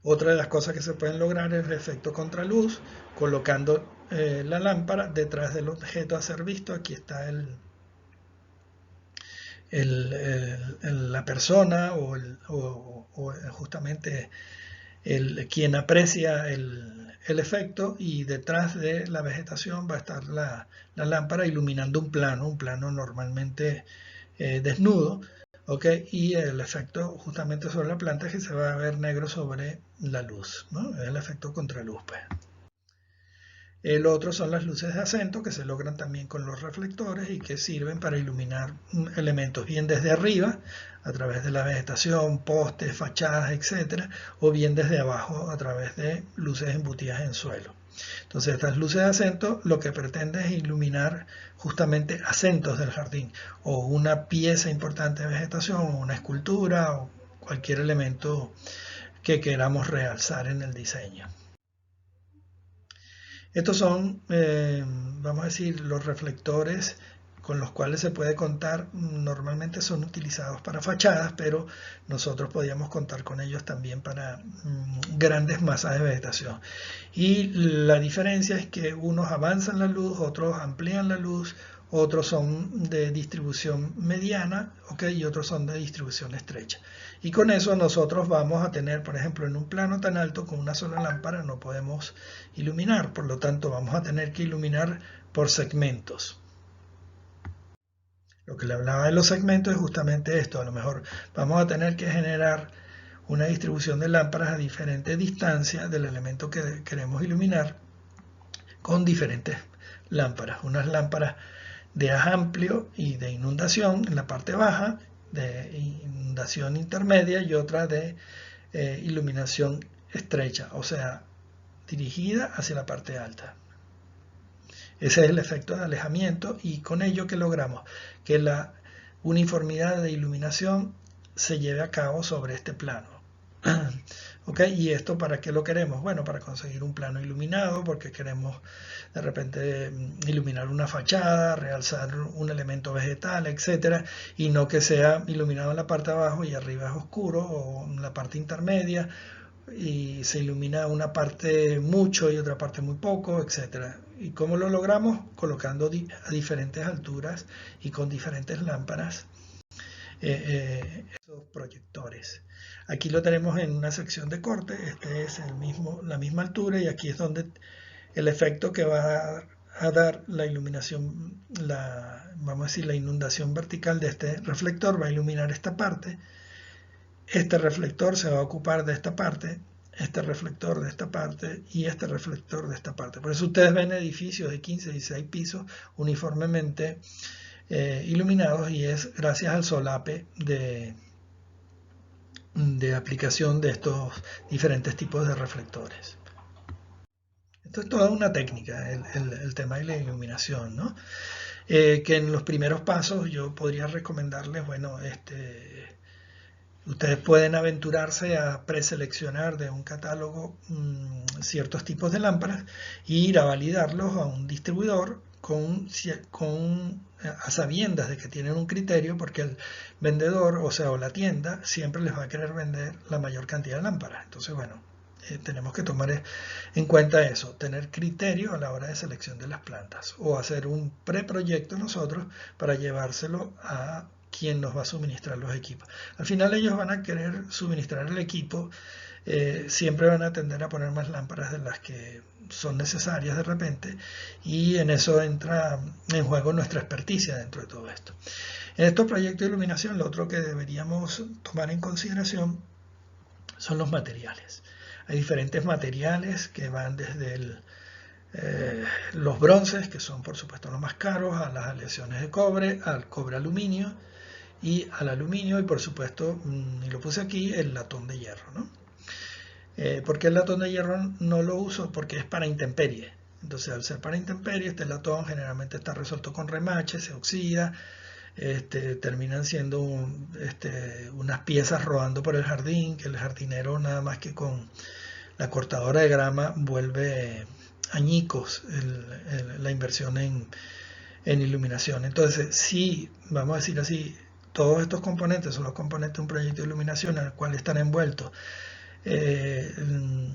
Otra de las cosas que se pueden lograr es el efecto contraluz, colocando la lámpara detrás del objeto a ser visto. Aquí está la persona o justamente quien aprecia el efecto, y detrás de la vegetación va a estar la lámpara iluminando un plano normalmente desnudo, ¿okay? Y el efecto justamente sobre la planta es que se va a ver negro sobre la luz, ¿no? Es el efecto contraluz, pues. El otro son las luces de acento, que se logran también con los reflectores y que sirven para iluminar elementos bien desde arriba, a través de la vegetación, postes, fachadas, etc., o bien desde abajo a través de luces embutidas en suelo. Entonces estas luces de acento lo que pretende es iluminar justamente acentos del jardín, o una pieza importante de vegetación, o una escultura, o cualquier elemento que queramos realzar en el diseño. Estos son, vamos a decir, los reflectores con los cuales se puede contar. Normalmente son utilizados para fachadas, pero nosotros podíamos contar con ellos también para grandes masas de vegetación. Y la diferencia es que unos avanzan la luz, otros amplían la luz, otros son de distribución mediana, ¿okay? Y otros son de distribución estrecha. Y con eso nosotros vamos a tener, por ejemplo, en un plano tan alto, con una sola lámpara no podemos iluminar, por lo tanto vamos a tener que iluminar por segmentos. Lo que le hablaba de los segmentos es justamente esto. A lo mejor vamos a tener que generar una distribución de lámparas a diferentes distancias del elemento que queremos iluminar, con diferentes lámparas. Unas lámparas de haz amplio y de inundación en la parte baja, de inundación intermedia, y otra de iluminación estrecha, o sea, dirigida hacia la parte alta. Ese es el efecto de alejamiento, y con ello que logramos que la uniformidad de iluminación se lleve a cabo sobre este plano. ¿Okay? ¿Y esto para qué lo queremos? Bueno, para conseguir un plano iluminado, porque queremos de repente iluminar una fachada, realzar un elemento vegetal, etcétera, y no que sea iluminado en la parte de abajo y arriba es oscuro, o en la parte intermedia y se ilumina una parte mucho y otra parte muy poco, etcétera. ¿Y cómo lo logramos? Colocando a diferentes alturas y con diferentes lámparas esos proyectores. Aquí lo tenemos en una sección de corte, este es la misma altura, y aquí es donde el efecto que va a dar la iluminación, vamos a decir, la inundación vertical de este reflector va a iluminar esta parte. Este reflector se va a ocupar de esta parte, este reflector de esta parte y este reflector de esta parte. Por eso ustedes ven edificios de 15 y 16 pisos uniformemente iluminados, y es gracias al solape de aplicación de estos diferentes tipos de reflectores. Esto es toda una técnica, el tema de la iluminación, ¿no? Que en los primeros pasos yo podría recomendarles, bueno, ustedes pueden aventurarse a preseleccionar de un catálogo ciertos tipos de lámparas e ir a validarlos a un distribuidor a sabiendas de que tienen un criterio, porque el vendedor, o la tienda, siempre les va a querer vender la mayor cantidad de lámparas. Entonces, bueno, tenemos que tomar en cuenta eso, tener criterio a la hora de selección de las plantas, o hacer un preproyecto nosotros para llevárselo a quien nos va a suministrar los equipos. Al final ellos van a querer suministrar el equipo, siempre van a tender a poner más lámparas de las que son necesarias de repente, y en eso entra en juego nuestra experticia dentro de todo esto. En estos proyectos de iluminación, lo otro que deberíamos tomar en consideración son los materiales. Hay diferentes materiales que van desde los bronces, que son por supuesto los más caros, a las aleaciones de cobre, al cobre aluminio y al aluminio, y por supuesto, y lo puse aquí, el latón de hierro, ¿no? ¿Por qué el latón de hierro no lo uso? Porque es para intemperie. Entonces, al ser para intemperie, este latón generalmente está resuelto con remache, se oxida, terminan siendo unas piezas rodando por el jardín, que el jardinero nada más que con la cortadora de grama vuelve añicos la inversión en iluminación. Entonces, si vamos a decir así, todos estos componentes son los componentes de un proyecto de iluminación en el cual están envueltos,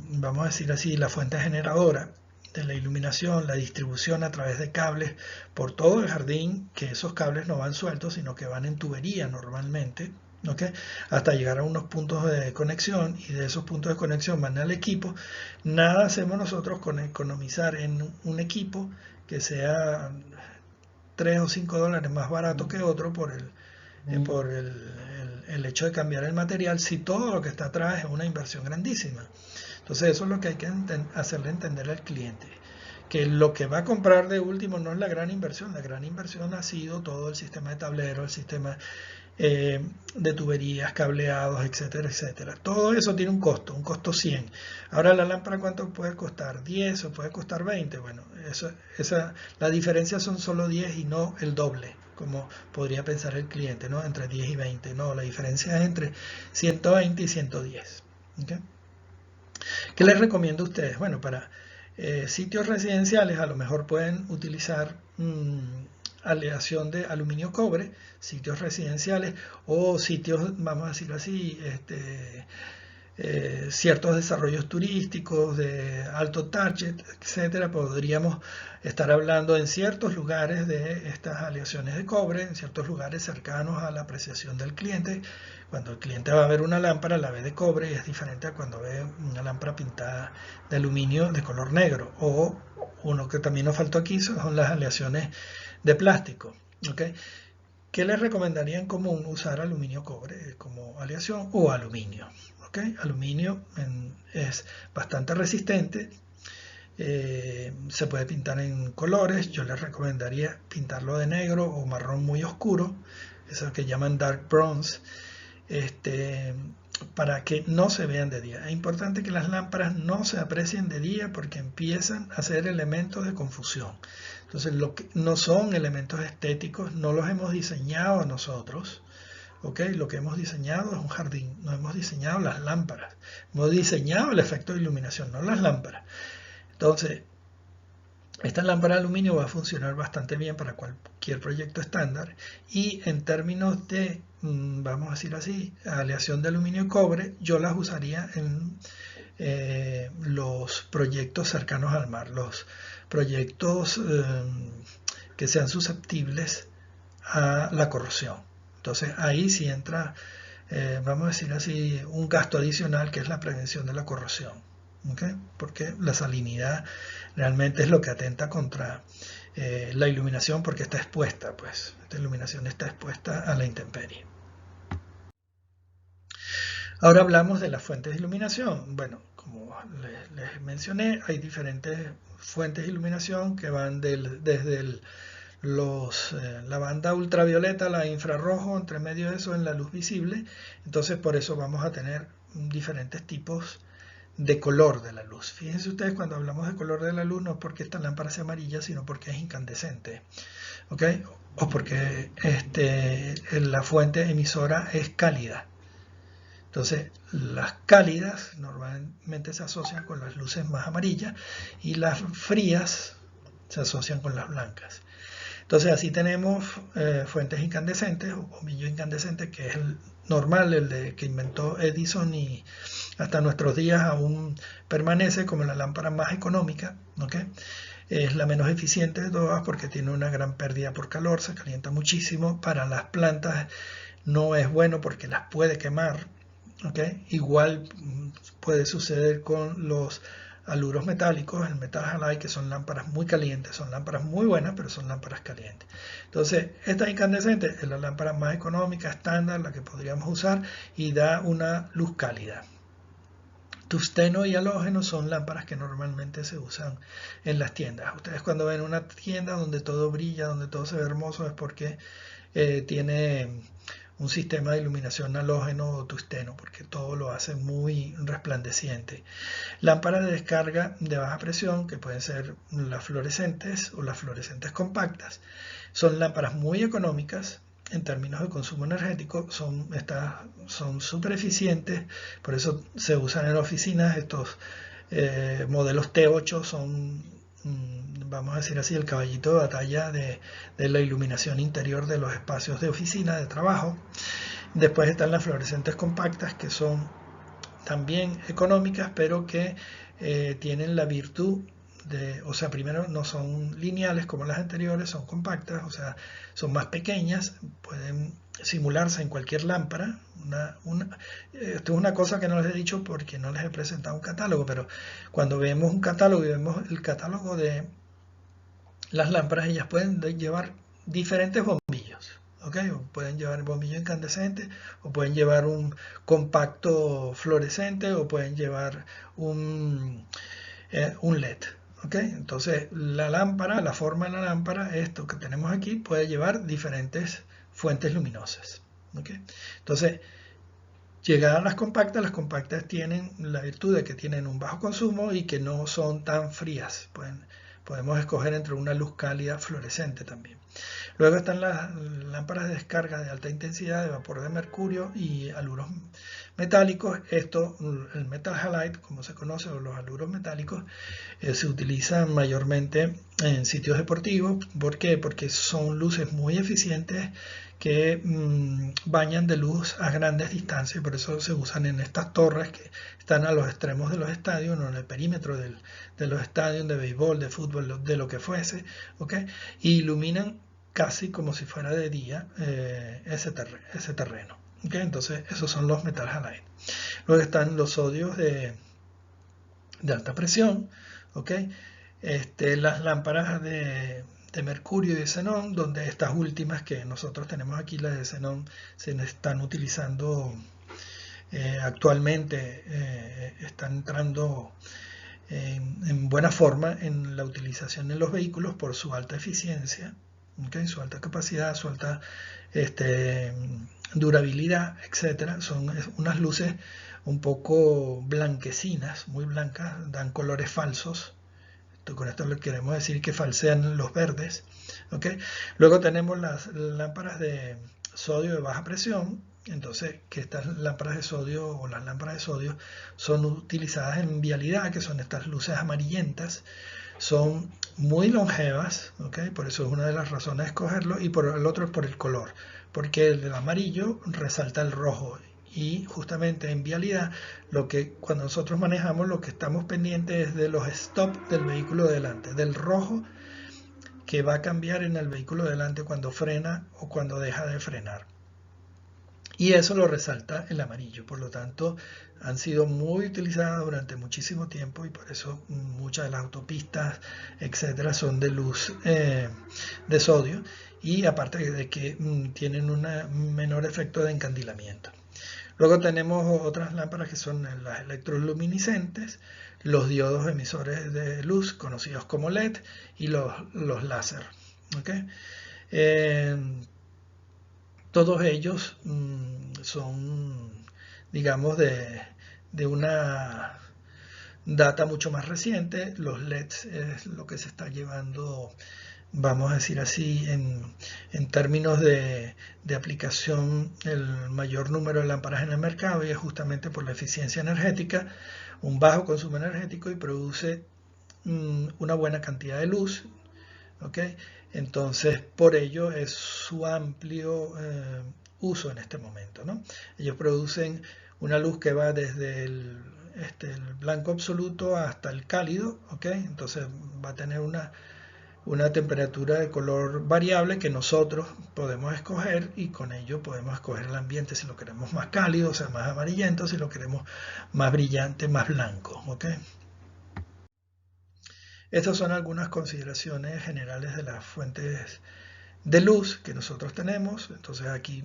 vamos a decir así, la fuente generadora de la iluminación, la distribución a través de cables por todo el jardín, que esos cables no van sueltos, sino que van en tubería normalmente, ¿okay? Hasta llegar a unos puntos de conexión, y de esos puntos de conexión van al equipo. Nada hacemos nosotros con economizar en un equipo que sea 3 o 5 dólares más barato que otro por el hecho de cambiar el material, si todo lo que está atrás es una inversión grandísima. Entonces eso es lo que hay que hacerle entender al cliente, que lo que va a comprar de último no es la gran inversión ha sido todo el sistema de tablero, el sistema de tuberías, cableados, etcétera, etcétera. Todo eso tiene un costo 100. Ahora la lámpara, ¿cuánto puede costar? 10 o puede costar 20. Bueno, la diferencia son solo 10 y no el doble, como podría pensar el cliente, ¿no? Entre 10 y 20. No, la diferencia es entre 120 y 110. ¿Okay? ¿Qué les recomiendo a ustedes? Bueno, para sitios residenciales a lo mejor pueden utilizar aleación de aluminio cobre, sitios residenciales, o sitios, vamos a decirlo así, ciertos desarrollos turísticos de alto target, etcétera. Podríamos estar hablando en ciertos lugares de estas aleaciones de cobre, en ciertos lugares cercanos a la apreciación del cliente. Cuando el cliente va a ver una lámpara, la ve de cobre, y es diferente a cuando ve una lámpara pintada de aluminio de color negro. O uno que también nos faltó aquí son las aleaciones de plástico. ¿Okay? ¿Qué les recomendaría en común? Usar aluminio cobre como aleación, o aluminio. ¿Okay? Aluminio es bastante resistente, se puede pintar en colores. Yo les recomendaría pintarlo de negro o marrón muy oscuro, eso que llaman dark bronze, para que no se vean de día. Es importante que las lámparas no se aprecien de día, porque empiezan a ser elementos de confusión. Entonces, lo que no son elementos estéticos, no los hemos diseñado nosotros. ¿Okay? Lo que hemos diseñado es un jardín, no hemos diseñado las lámparas, hemos diseñado el efecto de iluminación, no las lámparas. Entonces, esta lámpara de aluminio va a funcionar bastante bien para cualquier proyecto estándar, y en términos de, vamos a decir así, aleación de aluminio y cobre, yo las usaría en los proyectos cercanos al mar, los proyectos que sean susceptibles a la corrosión. Entonces ahí sí entra, vamos a decir así, un gasto adicional que es la prevención de la corrosión, ¿okay? Porque la salinidad realmente es lo que atenta contra la iluminación, porque está expuesta, pues esta iluminación está expuesta a la intemperie. Ahora hablamos de las fuentes de iluminación. Bueno, como les mencioné, hay diferentes fuentes de iluminación que van desde la banda ultravioleta, la infrarrojo, entre medio de eso en la luz visible. Entonces por eso vamos a tener diferentes tipos de color de la luz. Fíjense ustedes, cuando hablamos de color de la luz, no es porque esta lámpara sea amarilla, sino porque es incandescente, ¿ok? O porque la fuente emisora es cálida. Entonces, las cálidas normalmente se asocian con las luces más amarillas y las frías se asocian con las blancas. Entonces, así tenemos fuentes incandescentes o bombillo incandescente, que es el normal, el que inventó Edison, y hasta nuestros días aún permanece como la lámpara más económica, ¿okay? Es la menos eficiente de todas porque tiene una gran pérdida por calor, se calienta muchísimo. Para las plantas no es bueno porque las puede quemar. ¿Okay? Igual puede suceder con los aluros metálicos, el metal halide, que son lámparas muy calientes, son lámparas muy buenas, pero son lámparas calientes. Entonces, esta incandescente es la lámpara más económica, estándar, la que podríamos usar, y da una luz cálida. Tungsteno y halógeno son lámparas que normalmente se usan en las tiendas. Ustedes cuando ven una tienda donde todo brilla, donde todo se ve hermoso, es porque tiene un sistema de iluminación halógeno o tungsteno, porque todo lo hace muy resplandeciente. Lámparas de descarga de baja presión, que pueden ser las fluorescentes o las fluorescentes compactas, son lámparas muy económicas en términos de consumo energético, son súper eficientes, por eso se usan en oficinas. Estos modelos T8 son, vamos a decir así, el caballito de batalla de la iluminación interior de los espacios de oficina, de trabajo. Después están las fluorescentes compactas, que son también económicas, pero que tienen la virtud o sea, primero no son lineales como las anteriores, son compactas, o sea, son más pequeñas, pueden simularse en cualquier lámpara. Esto es una cosa que no les he dicho porque no les he presentado un catálogo, pero cuando vemos un catálogo y vemos el catálogo de las lámparas, ellas pueden llevar diferentes bombillos. ¿Okay? O pueden llevar el bombillo incandescente, o pueden llevar un compacto fluorescente, o pueden llevar un LED. ¿Okay? Entonces la lámpara, la forma de la lámpara, esto que tenemos aquí, puede llevar diferentes fuentes luminosas. ¿Okay? Entonces, llegadas a las compactas tienen la virtud de que tienen un bajo consumo y que no son tan frías. Podemos escoger entre una luz cálida fluorescente también. Luego están las lámparas de descarga de alta intensidad de vapor de mercurio y haluros metálicos. Esto, el metal halide, como se conoce, o los haluros metálicos, se utilizan mayormente en sitios deportivos. ¿Por qué? Porque son luces muy eficientes que bañan de luz a grandes distancias, y por eso se usan en estas torres que están a los extremos de los estadios, no en el perímetro de los estadios de béisbol, de fútbol, de lo que fuese, ¿okay? Y iluminan casi como si fuera de día ese terreno. ¿Okay? Entonces esos son los metal halide. Luego están los sodios de alta presión, ¿okay? Las lámparas de mercurio y de xenón, donde estas últimas que nosotros tenemos aquí, las de xenón, se están utilizando actualmente, están entrando en buena forma en la utilización en los vehículos por su alta eficiencia, ¿okay? Su alta capacidad, su alta durabilidad, etc. Son unas luces un poco blanquecinas, muy blancas, dan colores falsos. Con esto le queremos decir que falsean los verdes. ¿Okay? Luego tenemos las lámparas de sodio de baja presión. Entonces, que estas lámparas de sodio o las lámparas de sodio son utilizadas en vialidad, que son estas luces amarillentas. Son muy longevas, ¿okay? Por eso es una de las razones de escogerlo, y por el otro por el color, porque el amarillo resalta el rojo. Y justamente en vialidad, cuando nosotros manejamos, lo que estamos pendientes es de los stop del vehículo delante, del rojo que va a cambiar en el vehículo delante cuando frena o cuando deja de frenar. y eso lo resalta el amarillo. Por lo tanto, han sido muy utilizadas durante muchísimo tiempo y por eso muchas de las autopistas, etcétera, son de luz de sodio, y aparte de que tienen un menor efecto de encandilamiento. Luego tenemos otras lámparas que son las electroluminiscentes, los diodos emisores de luz conocidos como LED y los láser. ¿Okay? Eh, Todos ellos son, digamos, de una data mucho más reciente. Los LEDs es lo que se está llevando, vamos a decir así, en términos de aplicación, el mayor número de lámparas en el mercado, y es justamente por la eficiencia energética, un bajo consumo energético, y produce una buena cantidad de luz. ¿Okay? Entonces, por ello es su amplio uso en este momento, ¿no? Ellos producen una luz que va desde el blanco absoluto hasta el cálido, ¿okay? Entonces va a tener una temperatura de color variable que nosotros podemos escoger, y con ello podemos escoger el ambiente si lo queremos más cálido, o sea, más amarillento, si lo queremos más brillante, más blanco, ¿okay? Estas son algunas consideraciones generales de las fuentes de luz que nosotros tenemos. Entonces aquí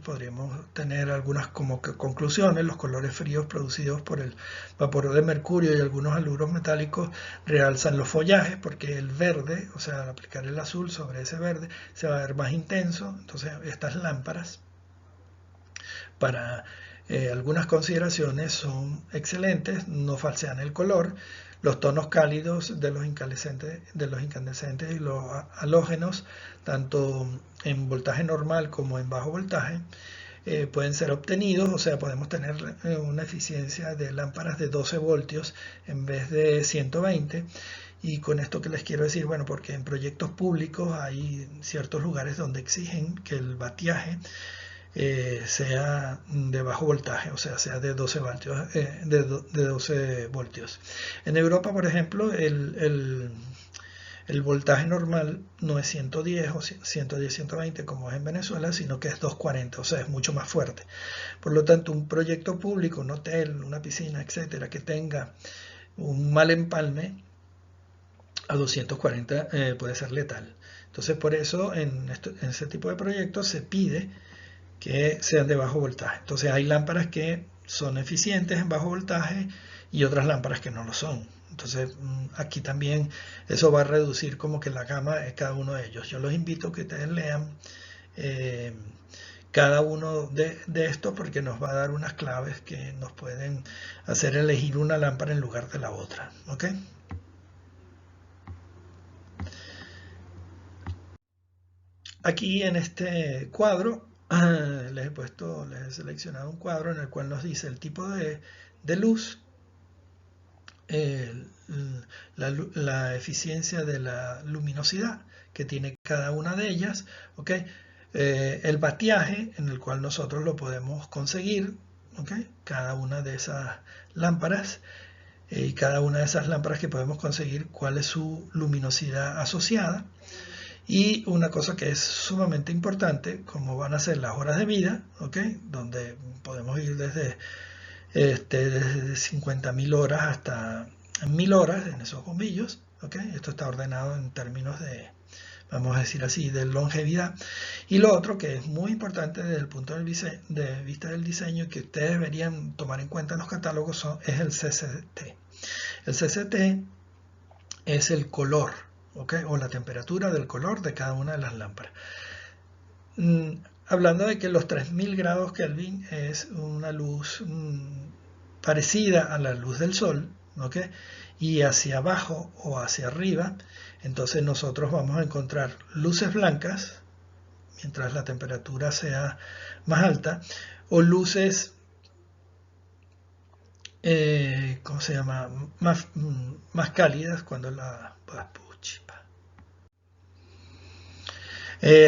podríamos tener algunas como que conclusiones. Los colores fríos producidos por el vapor de mercurio y algunos haluros metálicos realzan los follajes, porque el verde, o sea, al aplicar el azul sobre ese verde, se va a ver más intenso. Entonces estas lámparas, para algunas consideraciones, son excelentes, no falsean el color. Los tonos cálidos de los incandescentes y los halógenos, tanto en voltaje normal como en bajo voltaje, pueden ser obtenidos, o sea, podemos tener una eficiencia de lámparas de 12 voltios en vez de 120. Y con esto que les quiero decir, bueno, porque en proyectos públicos hay ciertos lugares donde exigen que el batiaje sea de bajo voltaje, o sea de 12 voltios. De 12 voltios. En Europa, por ejemplo, el voltaje normal no es 110 o 110, 120 como es en Venezuela, sino que es 240, o sea, es mucho más fuerte. Por lo tanto, un proyecto público, un hotel, una piscina, etcétera, que tenga un mal empalme a 240 puede ser letal. Entonces, por eso en ese tipo de proyectos se pide que sean de bajo voltaje. Entonces hay lámparas que son eficientes en bajo voltaje y otras lámparas que no lo son. Entonces aquí también eso va a reducir como que la gama de cada uno de ellos. Yo los invito a que ustedes lean cada uno de estos, porque nos va a dar unas claves que nos pueden hacer elegir una lámpara en lugar de la otra. ¿Ok? Aquí en este cuadro les he seleccionado un cuadro en el cual nos dice el tipo de luz, eh, la eficiencia de la luminosidad que tiene cada una de ellas, ¿okay? El batiaje en el cual nosotros lo podemos conseguir, ¿okay? Cada una de esas lámparas, y cada una de esas lámparas que podemos conseguir, cuál es su luminosidad asociada. Y una cosa que es sumamente importante, como van a ser las horas de vida, ¿okay? Donde podemos ir desde 50.000 horas hasta 1.000 horas en esos bombillos. ¿Okay? Esto está ordenado en términos de, vamos a decir así, de longevidad. Y lo otro que es muy importante desde el punto de vista del diseño, que ustedes deberían tomar en cuenta en los catálogos, es el CCT. El CCT es el color, ¿okay? O la temperatura del color de cada una de las lámparas. Hablando de que los 3000 grados Kelvin es una luz parecida a la luz del sol, ¿okay? Y hacia abajo o hacia arriba, entonces nosotros vamos a encontrar luces blancas mientras la temperatura sea más alta, o luces ¿cómo se llama? Más cálidas cuando la...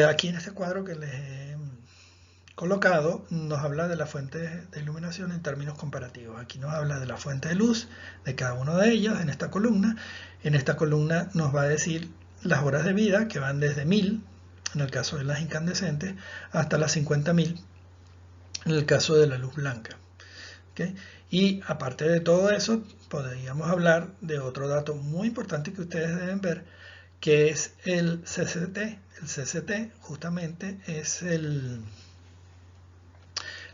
Aquí en este cuadro que les he colocado nos habla de las fuentes de iluminación en términos comparativos. Aquí nos habla de la fuente de luz de cada una de ellas en esta columna. En esta columna nos va a decir las horas de vida, que van desde 1000, en el caso de las incandescentes, hasta las 50.000 en el caso de la luz blanca. ¿Okay? Y aparte de todo eso, podríamos hablar de otro dato muy importante que ustedes deben ver, que es el CCT. El CCT justamente es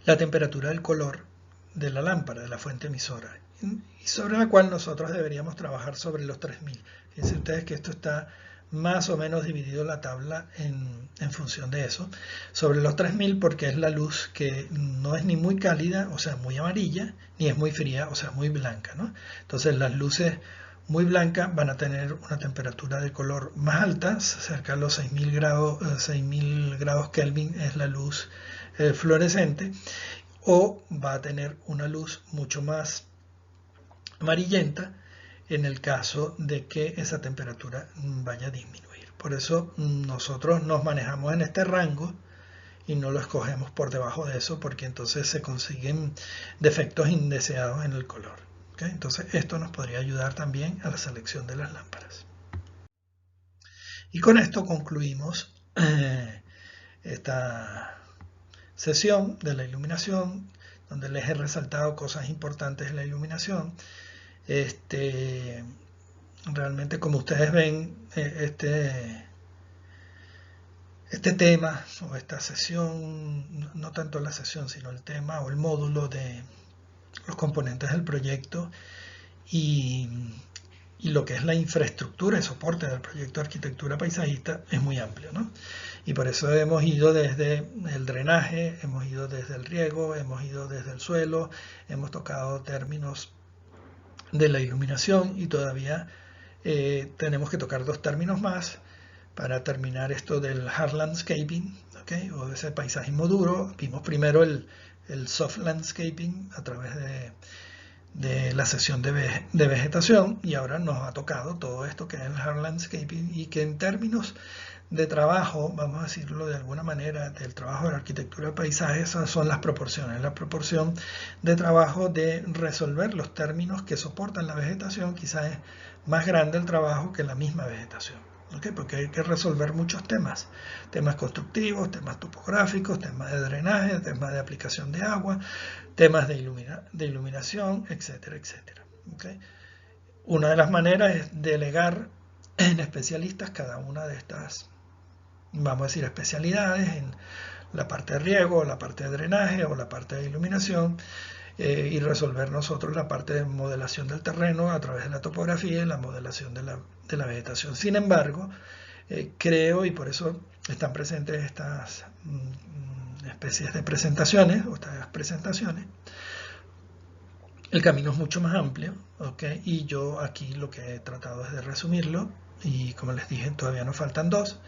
la temperatura del color de la lámpara, de la fuente emisora, y sobre la cual nosotros deberíamos trabajar sobre los 3000. Fíjense ustedes que esto está más o menos dividido la tabla en función de eso, sobre los 3000, porque es la luz que no es ni muy cálida, o sea, muy amarilla, ni es muy fría, o sea, muy blanca, ¿no? Entonces las luces muy blancas van a tener una temperatura de color más alta, cerca de los 6000 grados Kelvin es la luz fluorescente, o va a tener una luz mucho más amarillenta en el caso de que esa temperatura vaya a disminuir. Por eso nosotros nos manejamos en este rango y no lo escogemos por debajo de eso, porque entonces se consiguen defectos indeseados en el color. ¿Okay? Entonces esto nos podría ayudar también a la selección de las lámparas. Y con esto concluimos esta sesión de la iluminación, donde les he resaltado cosas importantes en la iluminación. Realmente, como ustedes ven, este tema o esta sesión, no tanto la sesión, sino el tema o el módulo de los componentes del proyecto y lo que es la infraestructura y soporte del proyecto de arquitectura paisajista es muy amplio, ¿no? Y por eso hemos ido desde el drenaje, hemos ido desde el riego, hemos ido desde el suelo, hemos tocado términos de la iluminación y todavía tenemos que tocar 2 términos más para terminar esto del hard landscaping, ¿okay? O ese paisajismo duro. Vimos primero el soft landscaping a través de la sesión de vegetación, y ahora nos ha tocado todo esto que es el hard landscaping, y que en términos de trabajo, vamos a decirlo de alguna manera, del trabajo de la arquitectura del paisaje, esas son las proporciones. La proporción de trabajo de resolver los términos que soportan la vegetación quizás es más grande el trabajo que la misma vegetación. ¿Okay? Porque hay que resolver muchos temas constructivos, temas topográficos, temas de drenaje, temas de aplicación de agua, temas de iluminación, etcétera, etcétera. ¿Okay? Una de las maneras es delegar en especialistas cada una de estas, vamos a decir, especialidades, en la parte de riego, la parte de drenaje o la parte de iluminación, y resolver nosotros la parte de modelación del terreno a través de la topografía y la modelación de la vegetación. Sin embargo, creo, y por eso están presentes estas especies de presentaciones, o estas presentaciones, el camino es mucho más amplio, ¿okay? Y yo aquí lo que he tratado es de resumirlo, y como les dije, todavía nos faltan 2,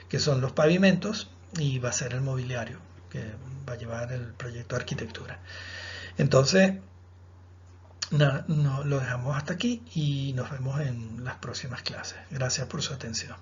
que son los pavimentos y va a ser el mobiliario, que va a llevar el proyecto de arquitectura. Entonces, lo dejamos hasta aquí y nos vemos en las próximas clases. Gracias por su atención.